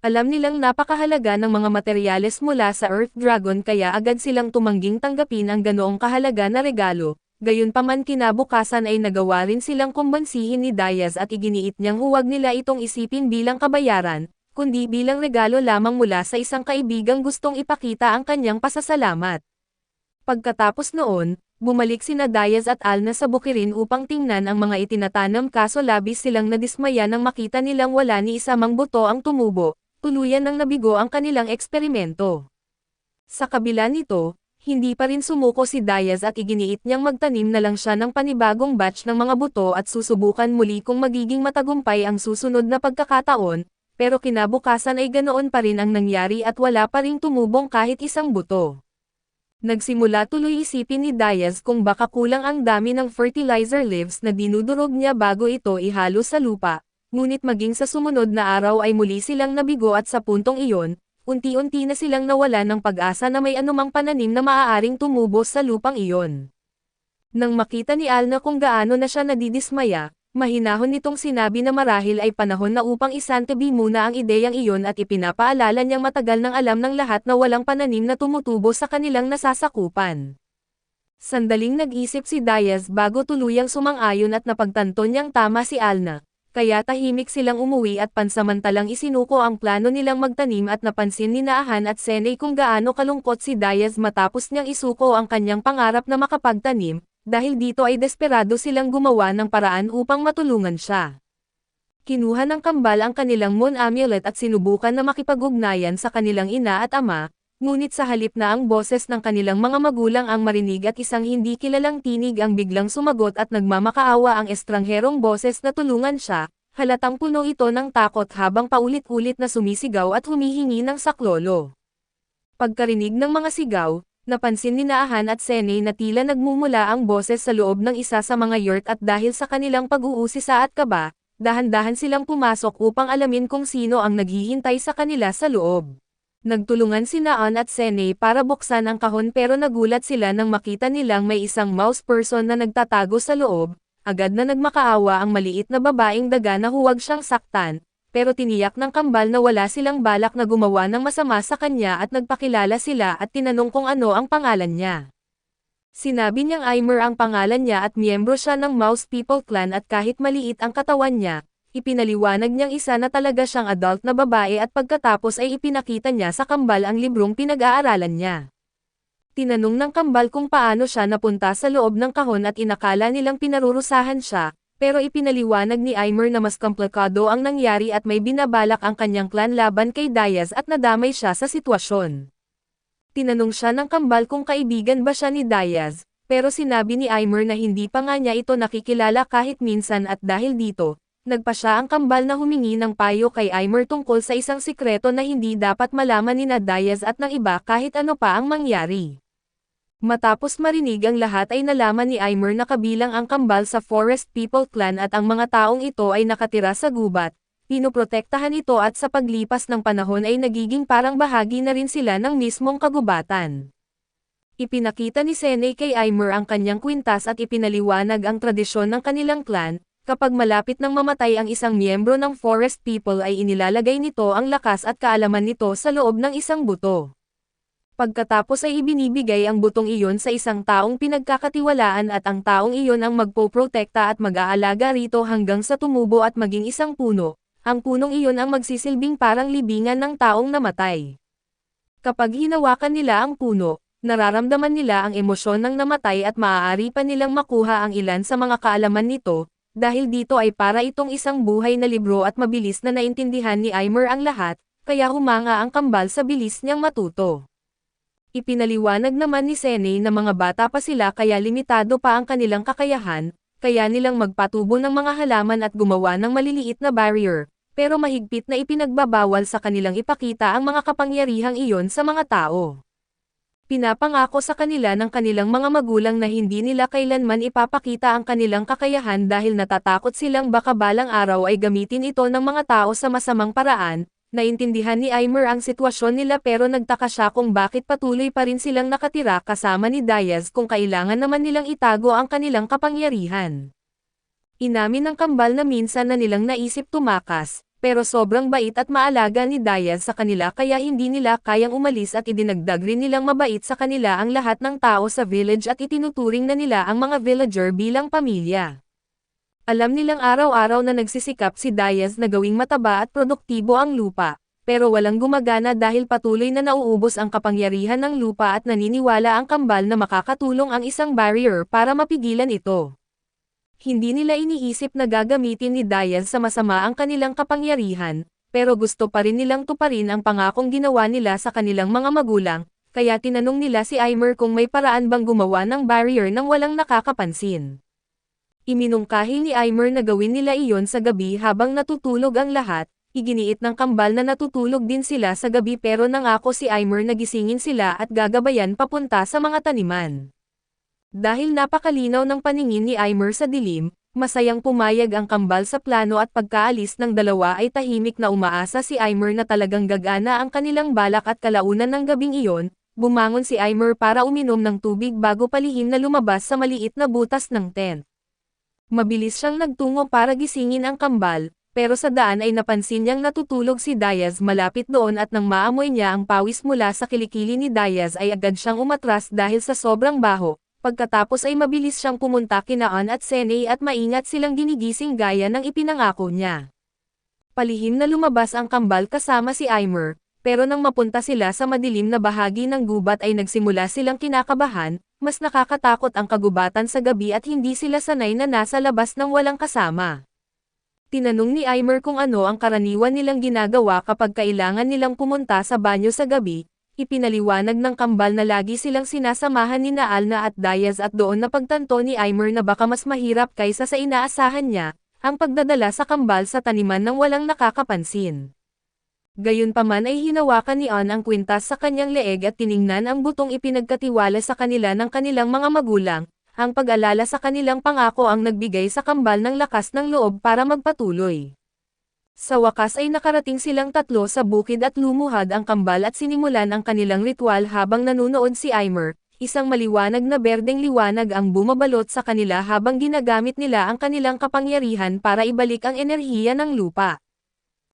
Alam nilang napakahalaga ng mga materyales mula sa Earth Dragon kaya agad silang tumangging tanggapin ang ganoong kahalaga na regalo, Gayunpaman kinabukasan ay nagawa rin silang kumbansihin ni Diaz at iginiit niyang huwag nila itong isipin bilang kabayaran, kundi bilang regalo lamang mula sa isang kaibigang gustong ipakita ang kanyang pasasalamat. Pagkatapos noon, bumalik sina Diaz at Alna sa bukirin upang tingnan ang mga itinatanam kaso labis silang nadismaya nang makita nilang wala ni isa mang buto ang tumubo, tuluyan nang nabigo ang kanilang eksperimento. Sa kabila nito, hindi pa rin sumuko si Diaz at iginiit niyang magtanim na lang siya ng panibagong batch ng mga buto at susubukan muli kung magiging matagumpay ang susunod na pagkakataon, pero kinabukasan ay ganoon pa rin ang nangyari at wala pa ring tumubong kahit isang buto. Nagsimula tuloy isipin ni Diaz kung baka kulang ang dami ng fertilizer leaves na dinudurog niya bago ito ihalo sa lupa, ngunit maging sa sumunod na araw ay muli silang nabigo at sa puntong iyon, unti-unti na silang nawala ng pag-asa na may anumang pananim na maaaring tumubo sa lupang iyon. Nang makita ni Alna kung gaano na siya nadidismaya, mahinahon nitong sinabi na marahil ay panahon na upang isantabi muna ang ideyang iyon at ipinapaalala niyang matagal nang alam ng lahat na walang pananim na tumutubo sa kanilang nasasakupan. Sandaling nag-isip si Diaz bago tuluyang sumang-ayon at napagtanto niyang tama si Alna. Kaya tahimik silang umuwi at pansamantalang isinuko ang plano nilang magtanim at napansin ni Naahan at Senay kung gaano kalungkot si Diaz matapos niyang isuko ang kanyang pangarap na makapagtanim, dahil dito ay desperado silang gumawa ng paraan upang matulungan siya. Kinuha ng kambal ang kanilang moon amulet at sinubukan na makipag-ugnayan sa kanilang ina at ama, ngunit sa halip na ang boses ng kanilang mga magulang ang marinig at isang hindi kilalang tinig ang biglang sumagot at nagmamakaawa ang estrangherong boses na tulungan siya, halatang puno ito ng takot habang paulit-ulit na sumisigaw at humihingi ng saklolo. Pagkarinig ng mga sigaw, napansin ni Naahan at Senay na tila nagmumula ang boses sa loob ng isa sa mga yurt at dahil sa kanilang pag-uusisa at kaba, dahan-dahan silang pumasok upang alamin kung sino ang naghihintay sa kanila sa loob. Nagtulungan si Naan at Senay para buksan ang kahon pero nagulat sila nang makita nilang may isang mouse person na nagtatago sa loob, agad na nagmakaawa ang maliit na babaeng daga na huwag siyang saktan, pero tiniyak ng kambal na wala silang balak na gumawa ng masama sa kanya at nagpakilala sila at tinanong kung ano ang pangalan niya. Sinabi niyang Aimer ang pangalan niya at miyembro siya ng Mouse People Clan at kahit maliit ang katawan niya, ipinaliwanag niyang isa na talaga siyang adult na babae at pagkatapos ay ipinakita niya sa kambal ang librong pinag-aaralan niya. Tinanong ng kambal kung paano siya napunta sa loob ng kahon at inakala nilang pinarurusahan siya, pero ipinaliwanag ni Aimer na mas komplikado ang nangyari at may binabalak ang kanyang clan laban kay Diaz at nadamay siya sa sitwasyon. Tinanong siya ng kambal kung kaibigan ba siya ni Diaz, pero sinabi ni Aimer na hindi pa nga niya ito nakikilala kahit minsan at dahil dito, nagpa siya ang kambal na humingi ng payo kay Aimer tungkol sa isang sikreto na hindi dapat malaman ni Diaz at ng iba kahit ano pa ang mangyari. Matapos marinig ang lahat ay nalaman ni Aimer na kabilang ang kambal sa Forest People Clan at ang mga taong ito ay nakatira sa gubat, pinoprotektahan ito at sa paglipas ng panahon ay nagiging parang bahagi na rin sila ng mismong kagubatan. Ipinakita ni Senay kay Aimer ang kanyang kwintas at ipinaliwanag ang tradisyon ng kanilang clan. Kapag malapit nang mamatay ang isang miyembro ng Forest People ay inilalagay nito ang lakas at kaalaman nito sa loob ng isang buto. Pagkatapos ay ibinibigay ang butong iyon sa isang taong pinagkakatiwalaan at ang taong iyon ang magpoprotekta at mag-aalaga rito hanggang sa tumubo at maging isang puno. Ang punong iyon ang magsisilbing parang libingan ng taong namatay. Kapag hinawakan nila ang puno, nararamdaman nila ang emosyon ng namatay at maaari pa nilang makuha ang ilan sa mga kaalaman nito. Dahil dito ay para itong isang buhay na libro at mabilis na naintindihan ni Aimer ang lahat, kaya humanga ang kambal sa bilis niyang matuto. Ipinaliwanag naman ni Senay na mga bata pa sila kaya limitado pa ang kanilang kakayahan, kaya nilang magpatubo ng mga halaman at gumawa ng maliliit na barrier, pero mahigpit na ipinagbabawal sa kanilang ipakita ang mga kapangyarihang iyon sa mga tao. Pinapangako sa kanila ng kanilang mga magulang na hindi nila kailanman ipapakita ang kanilang kakayahan dahil natatakot silang baka balang araw ay gamitin ito ng mga tao sa masamang paraan. Naintindihan ni Aimer ang sitwasyon nila pero nagtaka siya kung bakit patuloy pa rin silang nakatira kasama ni Diaz kung kailangan naman nilang itago ang kanilang kapangyarihan. Inamin ng kambal na minsan na nilang naisip tumakas, pero sobrang bait at maalaga ni Diaz sa kanila kaya hindi nila kayang umalis at idinagdag rin nilang mabait sa kanila ang lahat ng tao sa village at itinuturing na nila ang mga villager bilang pamilya. Alam nilang araw-araw na nagsisikap si Diaz na gawing mataba at produktibo ang lupa, pero walang gumagana dahil patuloy na nauubos ang kapangyarihan ng lupa at naniniwala ang kambal na makakatulong ang isang barrier para mapigilan ito. Hindi nila iniisip na gagamitin ni Diaz sa masama ang kanilang kapangyarihan, pero gusto pa rin nilang tuparin ang pangakong ginawa nila sa kanilang mga magulang, kaya tinanong nila si Aimer kung may paraan bang gumawa ng barrier nang walang nakakapansin. Iminungkahi ni Aimer na gawin nila iyon sa gabi habang natutulog ang lahat, iginiit ng kambal na natutulog din sila sa gabi pero nangako si Aimer na gisingin sila at gagabayan papunta sa mga taniman. Dahil napakalinaw ng paningin ni Aimer sa dilim, masayang pumayag ang kambal sa plano at pagkaalis ng dalawa ay tahimik na umaasa si Aimer na talagang gagana ang kanilang balak at kalaunan ng gabing iyon, bumangon si Aimer para uminom ng tubig bago palihim na lumabas sa maliit na butas ng tent. Mabilis siyang nagtungo para gisingin ang kambal, pero sa daan ay napansin niyang natutulog si Diaz malapit doon at nang maamoy niya ang pawis mula sa kilikili ni Diaz ay agad siyang umatras dahil sa sobrang baho. Pagkatapos ay mabilis siyang pumunta kina Ann at Sene at maingat silang ginigising gaya ng ipinangako niya. Palihim na lumabas ang kambal kasama si Aimer, pero nang mapunta sila sa madilim na bahagi ng gubat ay nagsimula silang kinakabahan, mas nakakatakot ang kagubatan sa gabi at hindi sila sanay na nasa labas ng walang kasama. Tinanong ni Aimer kung ano ang karaniwan nilang ginagawa kapag kailangan nilang pumunta sa banyo sa gabi. Ipinaliwanag ng kambal na lagi silang sinasamahan ni Alna at Diaz at doon napagtanto ni Aimer na baka mas mahirap kaysa sa inaasahan niya, ang pagdadala sa kambal sa taniman ng walang nakakapansin. Gayunpaman ay hinawakan ni Ann ang kwintas sa kanyang leeg at tiningnan ang butong ipinagkatiwala sa kanila ng kanilang mga magulang, ang pag-alala sa kanilang pangako ang nagbigay sa kambal ng lakas ng loob para magpatuloy. Sa wakas ay nakarating silang tatlo sa bukid at lumuhad ang kambal at sinimulan ang kanilang ritual habang nanunood si Aimer, isang maliwanag na berdeng liwanag ang bumabalot sa kanila habang ginagamit nila ang kanilang kapangyarihan para ibalik ang enerhiya ng lupa.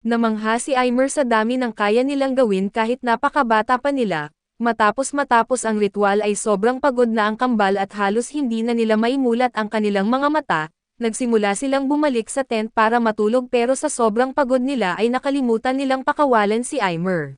Namangha si Aimer sa dami ng kaya nilang gawin kahit napakabata pa nila, matapos ang ritual ay sobrang pagod na ang kambal at halos hindi na nila maimulat ang kanilang mga mata. Nagsimula silang bumalik sa tent para matulog pero sa sobrang pagod nila ay nakalimutan nilang pakawalan si Aimer.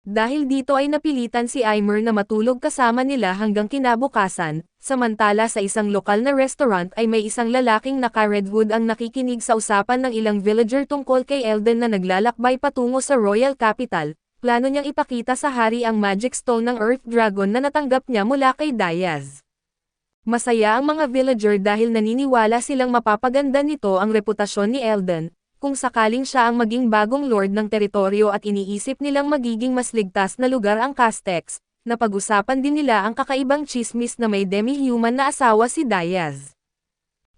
Dahil dito ay napilitan si Aimer na matulog kasama nila hanggang kinabukasan, samantala sa isang lokal na restaurant ay may isang lalaking naka-red hood ang nakikinig sa usapan ng ilang villager tungkol kay Elden na naglalakbay patungo sa Royal Capital. Plano niyang ipakita sa hari ang magic stone ng Earth Dragon na natanggap niya mula kay Diaz. Masaya ang mga villager dahil naniniwala silang mapapaganda nito ang reputasyon ni Elden, kung sakaling siya ang maging bagong lord ng teritoryo at iniisip nilang magiging mas ligtas na lugar ang Castex. Napag-usapan din nila ang kakaibang chismis na may demi-human na asawa si Diaz.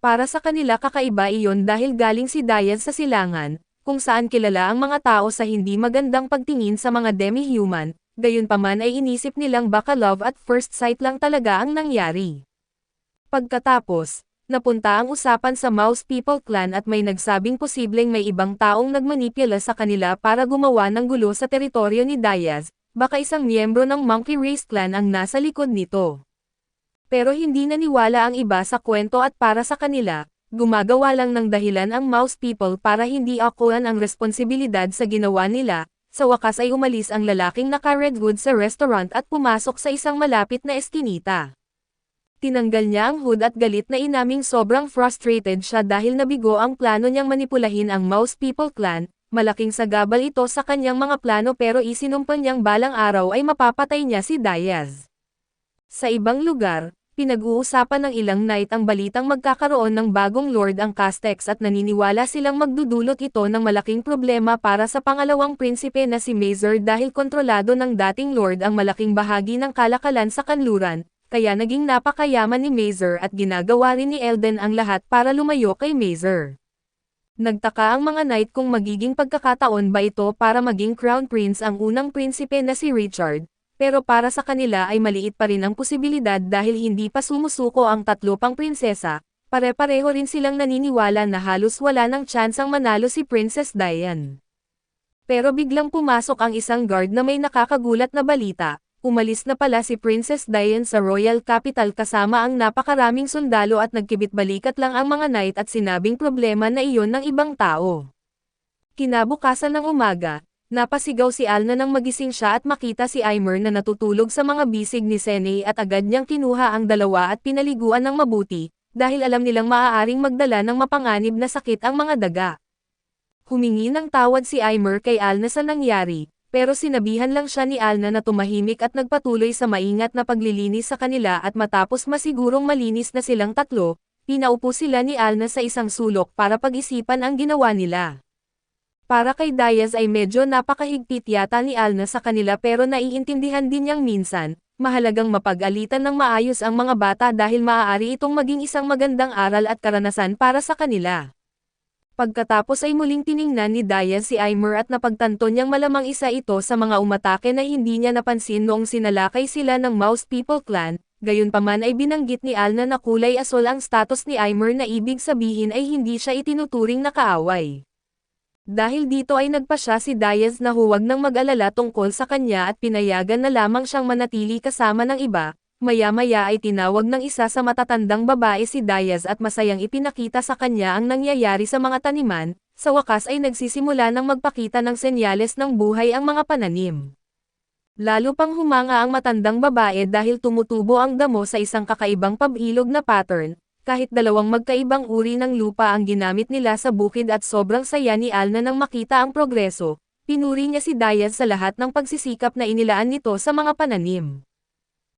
Para sa kanila kakaiba iyon dahil galing si Diaz sa silangan, kung saan kilala ang mga tao sa hindi magandang pagtingin sa mga demi-human, gayunpaman ay inisip nilang baka love at first sight lang talaga ang nangyari. Pagkatapos, napunta ang usapan sa Mouse People Clan at may nagsabing posibleng may ibang taong nagmanipula sa kanila para gumawa ng gulo sa teritoryo ni Diaz, baka isang miyembro ng Monkey Race Clan ang nasa likod nito. Pero hindi naniwala ang iba sa kwento at para sa kanila, gumagawa lang ng dahilan ang Mouse People para hindi akuan ang responsibilidad sa ginawa nila. Sa wakas ay umalis ang lalaking naka-red hood sa restaurant at pumasok sa isang malapit na eskinita. Tinanggal niya ang hood at galit na inaming sobrang frustrated siya dahil nabigo ang plano niyang manipulahin ang Mouse People Clan. Malaking sagabal ito sa kanyang mga plano pero isinumpa niyang balang araw ay mapapatay niya si Diaz. Sa ibang lugar, pinag-uusapan ng ilang knight ang balitang magkakaroon ng bagong lord ang Castex at naniniwala silang magdudulot ito ng malaking problema para sa pangalawang prinsipe na si Mazer dahil kontrolado ng dating lord ang malaking bahagi ng kalakalan sa kanluran. Kaya naging napakayaman ni Mazer at ginagawa rin ni Elden ang lahat para lumayo kay Mazer. Nagtaka ang mga knight kung magiging pagkakataon ba ito para maging crown prince ang unang prinsipe na si Richard, pero para sa kanila ay maliit pa rin ang posibilidad dahil hindi pa sumusuko ang tatlo pang prinsesa. Pare-pareho rin silang naniniwala na halos wala ng tsansang manalo si Princess Diane. Pero biglang pumasok ang isang guard na may nakakagulat na balita. Umalis na pala si Princess Diane sa Royal Capital kasama ang napakaraming sundalo at nagkibit-balikat lang ang mga knight at sinabing problema na iyon ng ibang tao. Kinabukasan ng umaga, napasigaw si Alna nang magising siya at makita si Aimer na natutulog sa mga bisig ni Sene at agad niyang kinuha ang dalawa at pinaliguan ng mabuti, dahil alam nilang maaaring magdala ng mapanganib na sakit ang mga daga. Humingi ng tawad si Aimer kay Alna sa nangyari, pero sinabihan lang siya ni Alna na tumahimik at nagpatuloy sa maingat na paglilinis sa kanila at matapos masigurong malinis na silang tatlo, pinaupo sila ni Alna sa isang sulok para pag-isipan ang ginawa nila. Para kay Diaz ay medyo napakahigpit yata ni Alna sa kanila pero naiintindihan din niyang minsan, mahalagang mapag-alitan ng maayos ang mga bata dahil maaari itong maging isang magandang aral at karanasan para sa kanila. Pagkatapos ay muling tiningnan ni Diaz si Aimer at napagtanto niyang malamang isa ito sa mga umatake na hindi niya napansin noong sinalakay sila ng Mouse People Clan, gayunpaman ay binanggit ni Alna na kulay asol ang status ni Aimer na ibig sabihin ay hindi siya itinuturing na kaaway. Dahil dito ay nagpasya si Diaz na huwag nang mag-alala tungkol sa kanya at pinayagan na lamang siyang manatili kasama ng iba. Maya-maya ay tinawag ng isa sa matatandang babae si Diaz at masayang ipinakita sa kanya ang nangyayari sa mga taniman, sa wakas ay nagsisimula ng magpakita ng senyales ng buhay ang mga pananim. Lalo pang humanga ang matandang babae dahil tumutubo ang damo sa isang kakaibang pabilog na pattern, kahit dalawang magkaibang uri ng lupa ang ginamit nila sa bukid at sobrang saya ni Alna nang makita ang progreso, pinuri niya si Diaz sa lahat ng pagsisikap na inilaan nito sa mga pananim.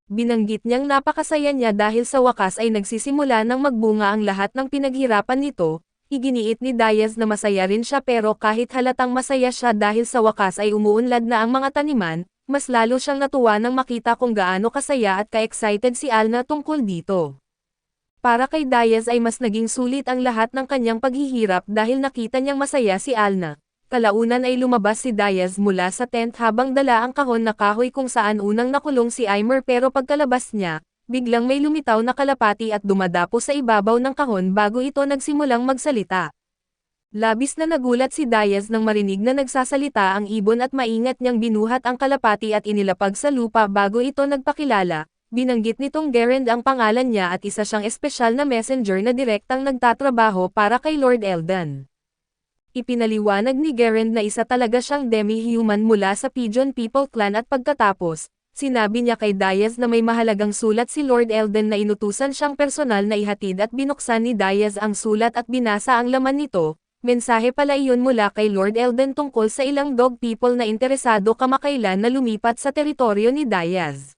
Binanggit niyang napakasaya niya dahil sa wakas ay nagsisimula ng magbunga ang lahat ng pinaghirapan nito, iginiit ni Diaz na masaya rin siya pero kahit halatang masaya siya dahil sa wakas ay umuunlad na ang mga taniman, mas lalo siyang natuwa nang makita kung gaano kasaya at ka-excited si Alna tungkol dito. Para kay Diaz ay mas naging sulit ang lahat ng kanyang paghihirap dahil nakita niyang masaya si Alna. Kalaunan ay lumabas si Diaz mula sa tent habang dala ang kahon na kahoy kung saan unang nakulong si Aimer pero pagkalabas niya, biglang may lumitaw na kalapati at dumadapo sa ibabaw ng kahon bago ito nagsimulang magsalita. Labis na nagulat si Diaz nang marinig na nagsasalita ang ibon at maingat niyang binuhat ang kalapati at inilapag sa lupa bago ito nagpakilala. Binanggit nitong Gerend ang pangalan niya at isa siyang espesyal na messenger na direktang nagtatrabaho para kay Lord Eldon. Ipinaliwanag ni Gerend na isa talaga siyang demi-human mula sa Pigeon People Clan at pagkatapos, sinabi niya kay Diaz na may mahalagang sulat si Lord Eldon na inutusan siyang personal na ihatid at binuksan ni Diaz ang sulat at binasa ang laman nito. Mensahe pala iyon mula kay Lord Eldon tungkol sa ilang dog people na interesado kamakailan na lumipat sa teritoryo ni Diaz.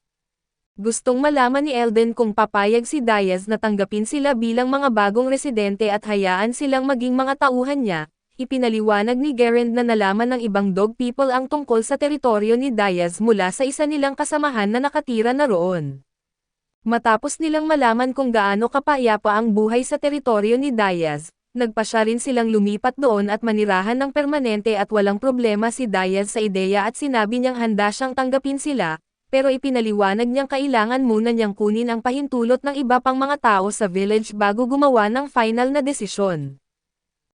Gustong malaman ni Eldon kung papayag si Diaz na tanggapin sila bilang mga bagong residente at hayaan silang maging mga tauhan niya. Ipinaliwanag ni Gerend na nalaman ng ibang dog people ang tungkol sa teritoryo ni Diaz mula sa isa nilang kasamahan na nakatira na roon. Matapos nilang malaman kung gaano kapayapa ang buhay sa teritoryo ni Diaz, nagpasya rin silang lumipat doon at manirahan ng permanente at walang problema si Diaz sa ideya at sinabi niyang handa siyang tanggapin sila, pero ipinaliwanag niyang kailangan muna niyang kunin ang pahintulot ng iba pang mga tao sa village bago gumawa ng final na desisyon.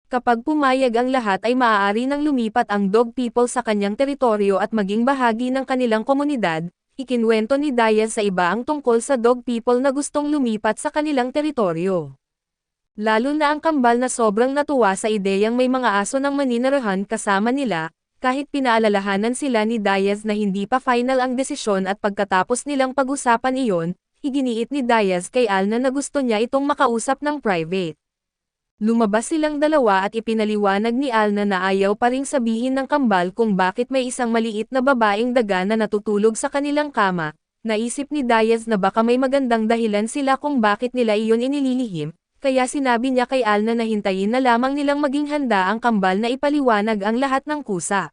Kapag pumayag ang lahat ay maaari nang lumipat ang dog people sa kanyang teritoryo at maging bahagi ng kanilang komunidad, ikinwento ni Diaz sa iba ang tungkol sa dog people na gustong lumipat sa kanilang teritoryo. Lalo na ang kambal na sobrang natuwa sa ideyang may mga aso ng maninirahan kasama nila, kahit pinaalalahanan sila ni Diaz na hindi pa final ang desisyon at pagkatapos nilang pag-usapan iyon, iginiit ni Diaz kay Alna na gusto niya itong makausap ng private. Lumabas silang dalawa at ipinaliwanag ni Alna na ayaw pa ring sabihin ng kambal kung bakit may isang maliit na babaeng daga na natutulog sa kanilang kama. Naisip ni Diaz na baka may magandang dahilan sila kung bakit nila iyon inililihim, kaya sinabi niya kay Alna na hintayin na lamang nilang maging handa ang kambal na ipaliwanag ang lahat ng kusa.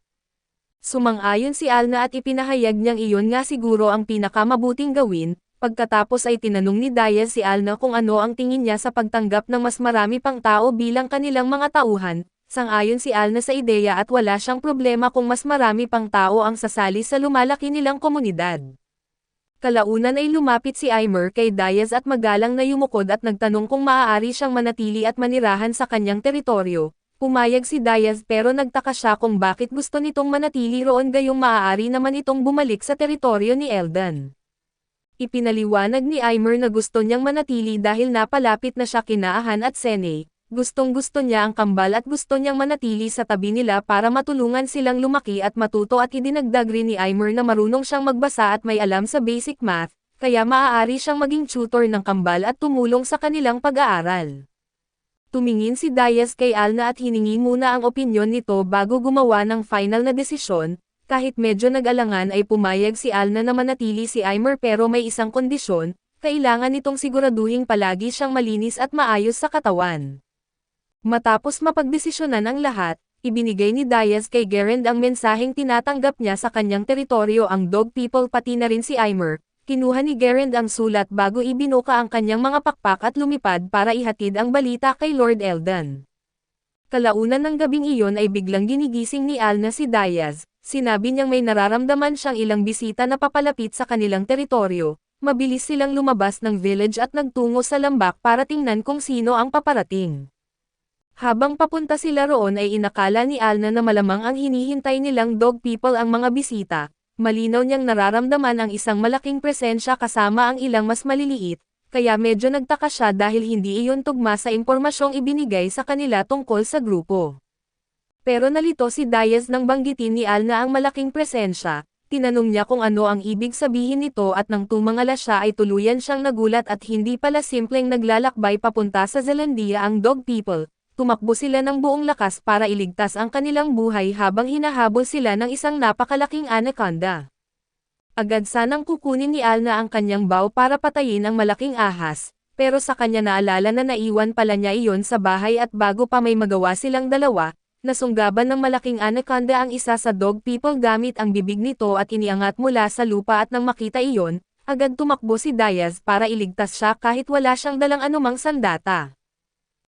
Sumang-ayon si Alna at ipinahayag niyang iyon nga siguro ang pinakamabuting gawin. Pagkatapos ay tinanong ni Diaz si Alna kung ano ang tingin niya sa pagtanggap ng mas marami pang tao bilang kanilang mga tauhan. Sang-ayon si Alna sa ideya at wala siyang problema kung mas marami pang tao ang sasali sa lumalaki nilang komunidad. Kalaunan ay lumapit si Aimer kay Diaz at magalang na yumukod at nagtanong kung maaari siyang manatili at manirahan sa kanyang teritoryo. Pumayag si Diaz pero nagtaka siya kung bakit gusto nitong manatili roon gayong maaari naman itong bumalik sa teritoryo ni Eldan. Ipinaliwanag ni Aimer na gusto niyang manatili dahil napalapit na siya kina Ahan at Sene. Gustong-gusto niya ang kambal at gusto niyang manatili sa tabi nila para matulungan silang lumaki at matuto at idinagdag rin ni Aimer na marunong siyang magbasa at may alam sa basic math, kaya maaari siyang maging tutor ng kambal at tumulong sa kanilang pag-aaral. Tumingin si Diaz kay Alna at hiningi muna ang opinyon nito bago gumawa ng final na desisyon. Kahit medyo nag-alangan ay pumayag si Alna na manatili si Aimer pero may isang kondisyon, kailangan nitong siguraduhing palagi siyang malinis at maayos sa katawan. Matapos mapagdesisyonan ang lahat, ibinigay ni Diaz kay Gerend ang mensaheng tinatanggap niya sa kanyang teritoryo ang Dog People pati na rin si Aimer. Kinuha ni Gerend ang sulat bago ibinuka ang kanyang mga pakpak at lumipad para ihatid ang balita kay Lord Eldan. Kalaunan ng gabing iyon ay biglang ginigising ni Alna si Diaz. Sinabi niyang may nararamdaman siyang ilang bisita na papalapit sa kanilang teritoryo. Mabilis silang lumabas ng village at nagtungo sa lambak para tingnan kung sino ang paparating. Habang papunta sila roon ay inakala ni Alna na malamang ang hinihintay nilang Dog People ang mga bisita. Malinaw niyang nararamdaman ang isang malaking presensya kasama ang ilang mas maliliit, kaya medyo nagtaka siya dahil hindi iyon tugma sa impormasyong ibinigay sa kanila tungkol sa grupo. Pero nalito si Diaz nang banggitin ni Alna ang malaking presensya. Tinanong niya kung ano ang ibig sabihin nito at nang tumangala siya ay tuluyan siyang nagulat at hindi pala simpleng naglalakbay papunta sa Zealandia ang Dog People. Tumakbo sila ng buong lakas para iligtas ang kanilang buhay habang hinahabol sila ng isang napakalaking anaconda. Agad sanang kukunin ni Alna ang kanyang bow para patayin ang malaking ahas, pero sa kanya naalala na naiwan pala niya iyon sa bahay at bago pa may magawa silang dalawa, nasunggaban ng malaking anaconda ang isa sa Dog People gamit ang bibig nito at iniangat mula sa lupa at nang makita iyon, agad tumakbo si Diaz para iligtas siya kahit wala siyang dalang anumang sandata.